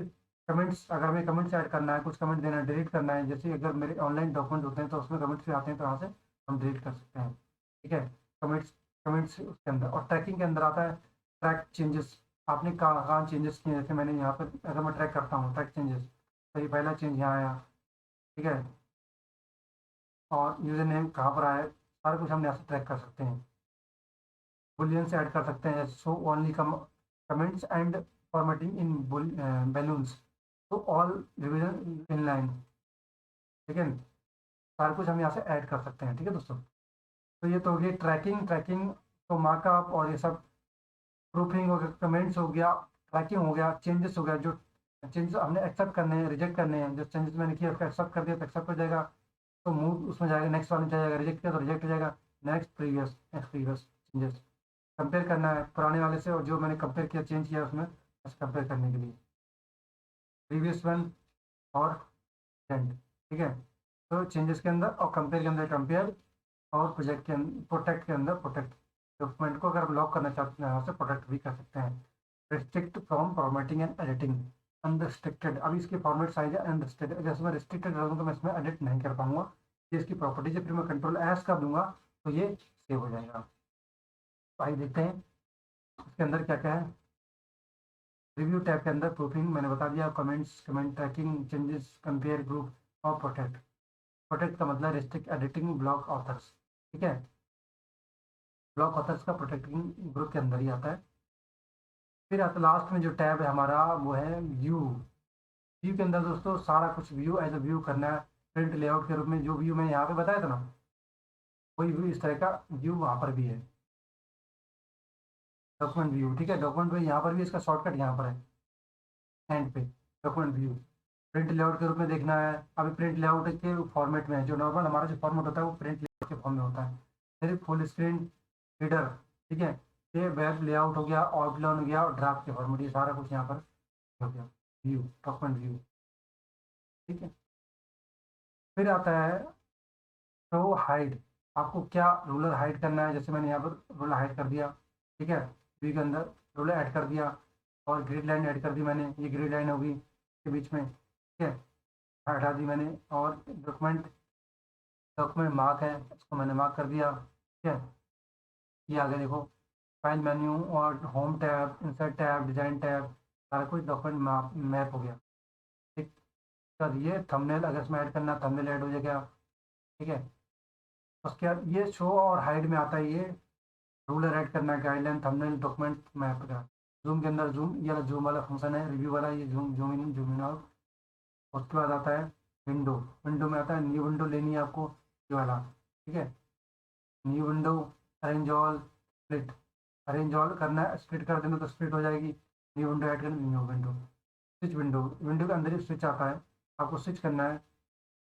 कमेंट्स, अगर हमें कमेंट्स ऐड करना है, कुछ कमेंट देना है, डिलीट करना है, जैसे अगर मेरे ऑनलाइन डॉक्यूमेंट होते हैं तो उसमें कमेंट्स भी आते हैं, तो यहाँ से हम डिलीट कर सकते हैं। ठीक है, कमेंट्स, कमेंट्स उसके अंदर, और ट्रैकिंग के अंदर आता है ट्रैक चेंजेस, आपने कहाँ कहाँ चेंजेस किए, जैसे मैंने यहाँ पर अगर मैं ट्रैक करता हूँ ट्रैक चेंजेस, तो ये पहला चेंज यहाँ आया। ठीक है, और यूज़र नेम कहाँ पर आया है, सारा कुछ हम यहाँ से ट्रैक कर सकते हैं। बुलियन से ऐड कर सकते हैं, show only comments and formatting in balloons तो ऑल रिवीजन इन लाइन। ठीक है, सारा कुछ हम यहाँ से ऐड कर सकते हैं। ठीक है दोस्तों, तो ये तो हो गई ट्रैकिंग। ट्रैकिंग तो मार्कअप और ये सब प्रूफिंग हो गया, कमेंट्स हो गया, ट्रैकिंग हो गया, चेंजेस हो गया, जो चेंजेस हमने एक्सेप्ट करने हैं, रिजेक्ट करने हैं। जो चेंजेस मैंने किया उसका एक्सेप्ट कर दिया तो एक्सेप्ट हो जाएगा, तो मूव उसमें जाएगा, नेक्स्ट वाले में जाएगा, रिजेक्ट किया तो रिजेक्ट हो जाएगा, नेक्स्ट प्रीवियस चेंजेस। कंपेयर करना है पुराने वाले से, और जो मैंने कंपेयर किया चेंज किया उसमें बस कंपेयर करने के लिए प्रीवियस वन और एंड। ठीक है, तो चेंजेस के अंदर और कंपेयर के अंदर कंपेयर, और प्रोजेक्ट के अंदर प्रोटेक्ट के अंदर प्रोटेक्ट। डॉक्यूमेंट को अगर हम लॉक करना चाहते हैं यहाँ से प्रोटेक्ट भी कर सकते हैं। Restrict from formatting and editing, unrestricted. अभी इसकी फॉर्मेट साइज है अनरिस्ट्रिक्टेड, जैसे मैं रिस्ट्रिक्टेड रहूँगा तो मैं इसमें एडिट नहीं कर पाऊंगा। ये इसकी प्रॉपर्टीज है, फिर मैं कंट्रोल एस कर दूंगा तो ये सेव हो जाएगा। तो आइए देखते हैं इसके अंदर क्या क्या है। रिव्यू टैब के अंदर प्रूफिंग मैंने बता दिया, comments, comment tracking, changes, compare, group और प्रोटेक्ट। प्रोटेक्ट का मतलब रिस्ट्रिक्ट, एडिटिंग, ब्लॉक ऑथर्स। ठीक है, ब्लॉक ऑथर्स का प्रोटेक्टिंग ग्रुप के अंदर ही आता है। फिर आता लास्ट में जो टैब है हमारा वो है व्यू। व्यू के अंदर दोस्तों सारा कुछ व्यू एज अ व्यू करना है। प्रिंट लेआउट के रूप में जो व्यू मैंने यहाँ पे बताया था ना, वही व्यू इस तरह का व्यू वहाँ पर भी है, डॉक्यूमेंट व्यू। ठीक है, डॉक्यूमेंट व्यू यहाँ पर भी, इसका शॉर्टकट यहाँ पर है एंड पे, डॉक्यूमेंट व्यू। प्रिंट लेआउट के रूप में देखना है, अभी प्रिंट लेआउट के फॉर्मेट में है, जो नॉर्मल हमारा जो फॉर्मेट होता है वो प्रिंट लेआउट के फॉर्म में होता है। फिर फुल स्क्रीन रीडर। ठीक है, ये वेब लेआउट हो गया, आउटलाइन हो गया, और ड्राफ्ट के फॉर्मेट, ये सारा कुछ यहाँ पर हो गया व्यू, डॉक्यूमेंट व्यू। ठीक है, फिर आता है शो हाइड। आपको क्या रूलर हाइड करना है, जैसे मैंने यहाँ पर रूलर हाइड कर दिया। ठीक है, व्यू के अंदर रूलर ऐड कर दिया, और ग्रिड लाइन ऐड कर दी मैंने, ये ग्रिड लाइन होगी के बीच में। ठीक है, हटा दी मैंने। और डॉक्यूमेंट मार्क है, इसको मैंने मार्क कर दिया। ठीक है, ये आगे देखो, फाइल मेन्यू और home tab, insert tab, design tab, सारा कुछ डॉक्यूमेंट मैप हो गया। ठीक, सर ये थंबनेल अगर इसमें ऐड करना, थंबनेल ऐड हो जाएगा। ठीक है, उसके बाद ये शो और हाइड में आता है, ये रूलर ऐड करना है, गाइडलाइन, थंबनेल, डॉक्यूमेंट मैप का। जूम के अंदर जूम, ये वाला जूम वाला फंक्शन है, रिव्यू वाला, ये जूम जूम इन आउट। उसके बाद आता है विंडो। विंडो में आता है न्यू विंडो लेनी है आपको, ये वाला। ठीक है, new window, arrange all, split. Arrange all करना है, स्प्लिट कर देना तो स्प्लिट हो जाएगी। न्यू विंडो ऐड करना, new window. Switch window, window के अंदर ही स्विच आता है, आपको स्विच करना है।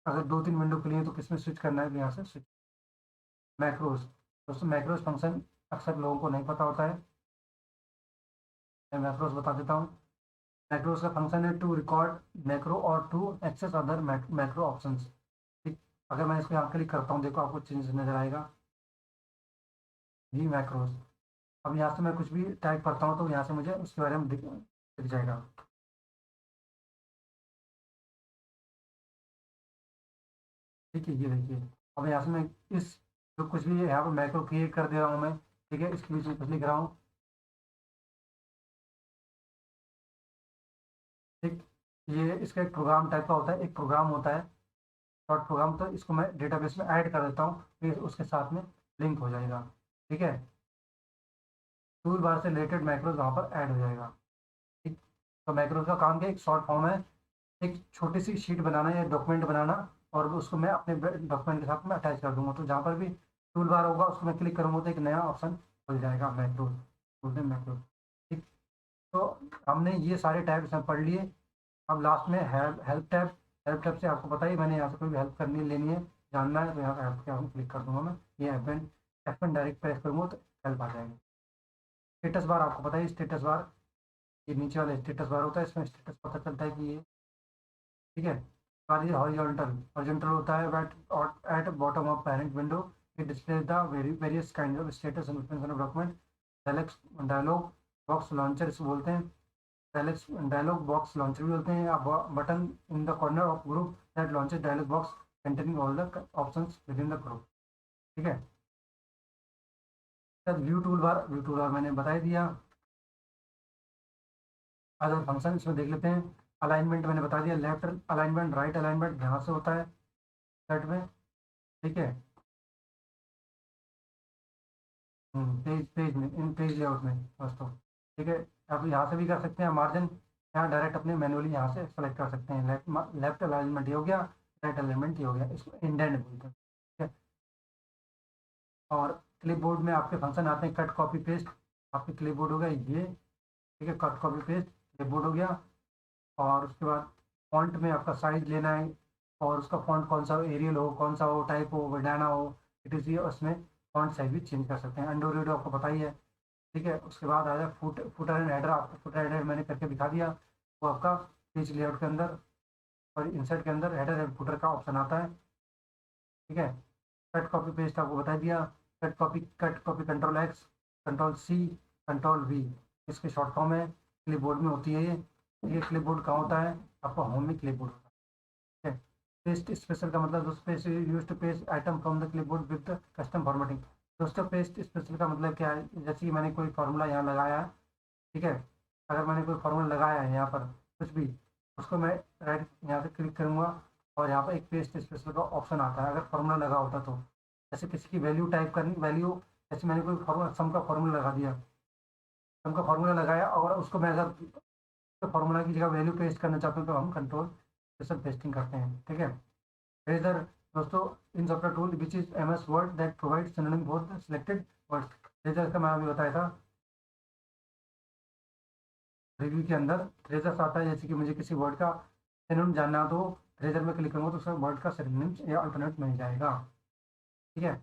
अगर दो तीन विंडो खुली है तो किसमें स्विच करना है, यहाँ से स्विच। मैक्रोस, दोस्तों मैक्रोस फंक्शन अक्सर लोगों को नहीं पता होता है, मैं मैक्रोस बता देता हूँ। मैक्रोस का फंक्शन है टू रिकॉर्ड मैक्रो और to access other macro options. ठीक, अगर मैं इसको यहाँ क्लिक करता हूँ, देखो आपको चेंज नजर आएगा, जी मैक्रोस। अब यहाँ से मैं कुछ भी टाइप करता हूँ तो यहाँ से मुझे उसके बारे में दिख जाएगा। ठीक है, ये देखिए, अब यहाँ से मैं इस जो कुछ भी यहाँ पर मैक्रो क्रिएट कर दे रहा हूँ मैं। ठीक है, इसके बीच में कुछ लिख रहा हूँ। ठीक, ये इसका एक प्रोग्राम टाइप का होता है, एक प्रोग्राम होता है, शॉर्ट प्रोग्राम, तो इसको मैं डेटाबेस में ऐड कर देता हूँ, फिर उसके साथ में लिंक हो जाएगा। ठीक है, टूल बार से रिलेटेड मैक्रोज वहाँ पर ऐड हो जाएगा। ठीक, तो मैक्रोज का काम क्या है, एक शॉर्ट फॉर्म है, एक छोटी सी शीट बनाना या डॉक्यूमेंट बनाना, और उसको मैं अपने डॉक्यूमेंट के साथ में अटैच कर दूंगा, तो जहाँ पर भी टूल बार होगा उसको मैं क्लिक करूँगा तो एक नया ऑप्शन खुल जाएगा, मैक्रोज, मैक्रोज। ठीक, तो हमने ये सारे टैब इसमें पढ़ लिए। अब लास्ट में help help tab. Help tab से आपको पता ही, मैंने यहाँ से कोई भी हेल्प करनी लेनी है, जानना है, तो यहाँ हेल्प के हम क्लिक कर दूंगा मैं, ये F1 डायरेक्ट प्रेस करूँगा तो हेल्प आ जाएगी। स्टेटस बार आपको पता है, स्टेटस बार, ये नीचे वाला स्टेटस बार होता है, इसमें स्टेटस पता चलता है कि ये। ठीक है, और ये हॉरिजॉन्टल, हॉरिजॉन्टल होता है at bottom of parent window, it displays the various kind of status and document. Dialog box launcher इसको बोलते हैं, डायलॉग बॉक्स लॉन्चर भी बोलते हैं। Button in the corner of group that launches dialog box containing all the options with in the group. ठीक है, सर व्यू टूल बार मैंने बता ही दिया। अदर फंक्शन इसमें देख लेते हैं। अलाइनमेंट मैंने बता दिया, लेफ्ट अलाइनमेंट, राइट अलाइनमेंट यहाँ से होता है सेट में। ठीक है। पेज पेज में, इन पेज लेआउट में दोस्तों। ठीक है। आप यहाँ से भी कर सकते हैं मार्जिन, यहाँ डायरेक्ट अपने मैनुअली यहाँ से सेलेक्ट कर सकते हैं। लेफ्ट लेफ्ट अलाइनमेंट ये हो गया, राइट अलाइनमेंट ये हो गया, इसको इंडेंट बोलते हैं। ठीक है। और क्लिपबोर्ड में आपके फंक्शन आते हैं कट कॉपी पेस्ट। आपके क्लिपबोर्ड हो गया ये। ठीक है, कट कॉपी पेस्ट क्लिपबोर्ड हो गया। और उसके बाद फॉन्ट में आपका साइज लेना है, और उसका फॉन्ट कौन सा हो, एरियल हो, कौन सा हो, टाइप हो, वेडाना हो, इट इज़, ये उसमें फॉन्ट साइज भी चेंज कर सकते हैं। अंडो रीडो आपको पता ही है। ठीक है। उसके बाद आ जाए फुटर एंड हेडर। आपको फुटर हेडर मैंने करके दिखा दिया। वो आपका पेज लेआउट के अंदर और इंसर्ट के अंदर हेडर एंड फुटर का ऑप्शन आता है। ठीक है। कट कॉपी पेस्ट आपको बता दिया। Cut copy control C control V, इसके शॉर्ट फॉर्म है। क्लिपबोर्ड में होती है ये क्लिपबोर्ड कहाँ होता है? आपका होम में क्लिपबोर्ड होता है। ठीक है। पेस्ट स्पेशल का मतलब दोस्तों, paste use to paste item from the clipboard with the custom formatting. दोस्तों पेस्ट स्पेशल का मतलब क्या है? जैसे कि मैंने कोई फार्मूला यहाँ लगाया है। ठीक है। अगर मैंने कोई फार्मूला लगाया है यहाँ पर कुछ भी, उसको मैं राइट यहाँ से क्लिक करूँगा, और यहाँ पर एक पेस्ट स्पेशल का ऑप्शन आता है। अगर फार्मूला लगा होता तो, जैसे किसी की वैल्यू टाइप करनी, वैल्यू, जैसे मैंने कोई फार्मूला सम का फार्मूला लगा दिया, सम का फार्मूला लगाया, और उसको मैं अगर तो फार्मूला की जगह वैल्यू पेस्ट करना चाहते हैं तो हम कंट्रोल स्पेशल पेस्टिंग करते हैं। ठीक है। रेजर दोस्तों, in software tool which is MS word that provide synonym for the selected words. रेजर का मैं अभी बताया था रिव्यू के अंदर। ट्रेजर्स आता है, जैसे कि मुझे किसी वर्ड का सिनोनिम जानना हो तो ट्रेजर में क्लिक करूँगा तो उसका वर्ड का सिनोनिम या अल्टरनेट मिल जाएगा। ठीक है।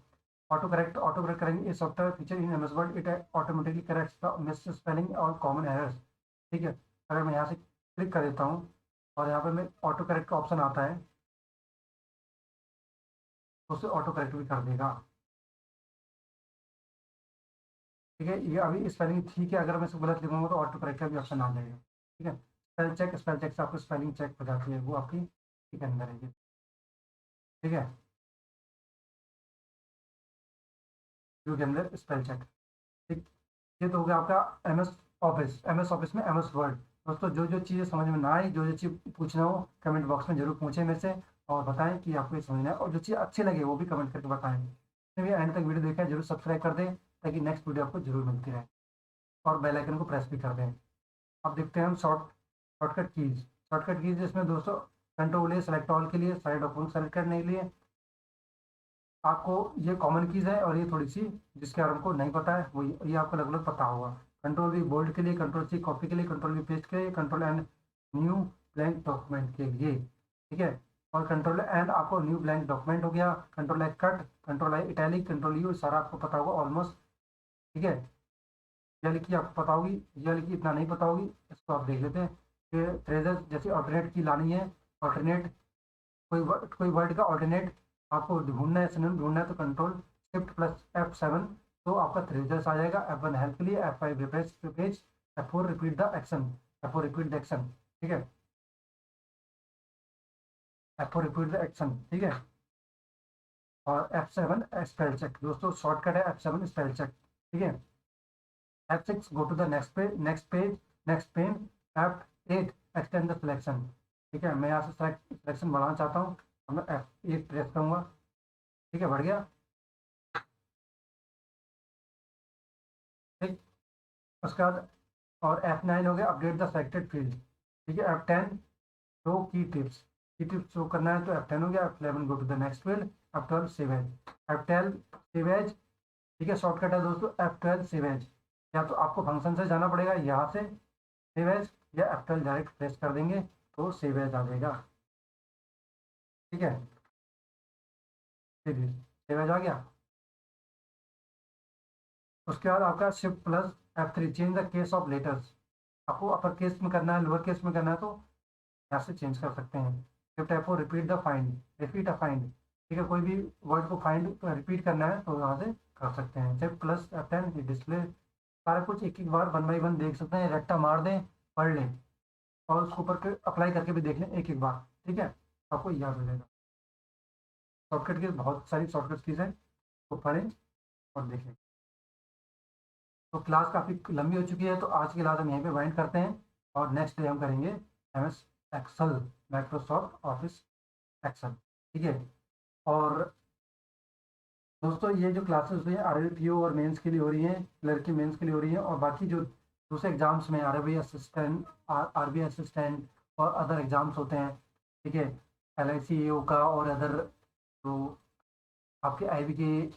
ऑटो करेक्ट करेंगे, इस software feature in MS word, it automatically corrects the miss spelling और कॉमन एरर्स। ठीक है। अगर मैं यहाँ से क्लिक कर देता हूँ और यहाँ पे मैं ऑटो करेक्ट का ऑप्शन आता है, तो उसे ऑटो करेक्ट भी कर देगा। ठीक है। ये अभी स्पेलिंग ठीक है, अगर मैं इसको गलत लिखूंगा तो ऑटो करेक्ट का भी ऑप्शन आ जाएगा। ठीक है। स्पेल चेक से आपको स्पेलिंग चेक हो जाती है, वो आपकी ठीक है अंदर है ये। ठीक है। व्यू के अंदर स्पेल चेक। ठीक। ये तो हो गया आपका MS ऑफिस में MS वर्ड। दोस्तों जो जो चीज़ें समझ में ना आई, जो जो चीज़ पूछना हो, कमेंट बॉक्स में जरूर पूछें मेरे से, और बताएं कि आपको ये समझना है, और जो चीज़ अच्छी लगे वो भी कमेंट करके बताएं। चलिए एंड तक वीडियो देखें, जरूर सब्सक्राइब कर दें ताकि नेक्स्ट वीडियो आपको जरूर मिलती रहे, और बेल आइकन को प्रेस भी कर दें। अब देखते हैं हम शॉर्टकट कीज इसमें दोस्तों। कंट्रोल A सेलेक्ट ऑल के लिए, सारे डॉक्यूमेंट सेलेक्ट करने के लिए आपको ये कॉमन कीज है, और ये थोड़ी सी जिसके बारे में आपको नहीं पता है वो ये आपको अलग अलग पता होगा। कंट्रोल V बोल्ड के लिए, कंट्रोल C कॉपी के लिए, कंट्रोल V पेस्ट के लिए, control N new blank document के लिए। ठीक है। और कंट्रोल N आपको न्यू ब्लैंक डॉक्यूमेंट हो गया। Control I cut, control I italic, control U सारा आपको पता होगा ऑलमोस्ट। ठीक है। ये वाली की आपको पता होगी, ये वाली की इतना नहीं पता होगी, इसको आप देख लेते हैं कि ट्रेजर जैसे ऑल्टरनेट की लानी है। ऑल्टरनेट कोई वर्ड का ऑल्टरनेट आपको ढूंढना है, सिनोनिम ढूंढना है, तो कंट्रोल शिफ्ट प्लस F7, तो आपका ट्रेजर्स आ जाएगा। F1 हेल्प के लिए, F5 refresh page, F4 repeat the action, F4 repeat the action. ठीक है। F4 repeat the action. ठीक है। और F7 स्पेल चेक दोस्तों, शॉर्टकट है F7 स्पेल चेक। ठीक है। F6 go to the next pane। F8 extend the selection। ठीक है। मैं यहाँ से सिलेक्शन बढ़ाना चाहता हूँ, तो मैं F8 प्रेस करूँगा। ठीक है, बढ़ गया। ठीक। उसके बाद और F9 हो गया अपडेट द सेलेक्टेड फील्ड। ठीक है। F10 शो की टिप्स शो करना है, तो F10 हो गया। F11 go to the next field. F12 save as. F12 save as. ठीक है। शॉर्टकट है दोस्तों F12 सेव एज। या तो आपको फंक्शन से जाना पड़ेगा यहाँ से सेव एज, या F12 डायरेक्ट प्रेस कर देंगे तो सेव एज आ जाएगा। ठीक है। चलिए सेव एज आ गया। उसके बाद आपका shift plus F3 change the case of letters. आपको अपर केस में करना है, लोअर केस में करना है, तो यहाँ से चेंज कर सकते हैं। शिफ्ट F4 रिपीट अ फाइंड। ठीक है। कोई भी वर्ड को फाइंड रिपीट करना है तो यहाँ से कर सकते हैं। Shift plus F10 display. सारा कुछ एक एक बार 1 बाय 1 देख सकते हैं, रट्टा मार दें, पढ़ लें, और उसके ऊपर अप्लाई करके भी देख लें एक एक बार। ठीक है। आपको याद हो जाएगा। शॉर्टकट की बहुत सारी शॉर्टकट कीज है, तो पढ़ें और देखें। तो क्लास काफ़ी लंबी हो चुकी है, तो आज की क्लास हम यहीं पे वाइंड करते हैं, और नेक्स्ट डे हम करेंगे MS Excel, Microsoft Office Excel. ठीक है। और दोस्तों ये जो क्लासेस हुई है आरबीपीओ और मेंस के लिए हो रही हैं, लड़की मेंस के लिए हो रही है, और बाकी जो दूसरे एग्जाम्स में आरबी असिस्टेंट, आरबी असिस्टेंट और अदर एग्जाम्स होते हैं, ठीक है, एलआईसीएओ का और अदर जो आपके आईबी के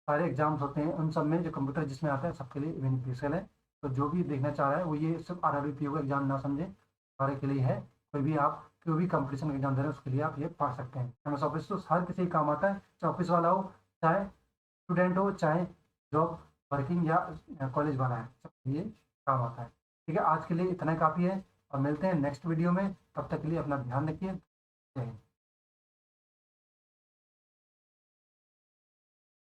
सारे एग्जाम्स होते हैं, उन सब में जो कंप्यूटर जिसमें आता है सबके लिए बेनिफिशियल है। तो जो भी देखना चाह रहा है वो ये सिर्फ आरआरबीपीओ का एग्जाम ना समझे, सारे के लिए है। कोई भी आप कोई भी कंपटीशन का एग्जाम दे रहे हैं उसके लिए आप ये पढ़ सकते हैं। एमएस ऑफिस तो हर किसी काम आता है, चाहे ऑफिस वाला हो, चाहे स्टूडेंट हो, चाहे जॉब वर्किंग या कॉलेज वाला है, सबके लिए काम आता है। ठीक है, आज के लिए इतना ही काफ़ी है और मिलते हैं नेक्स्ट वीडियो में। तब तक के लिए अपना ध्यान रखिए। जय हिंद।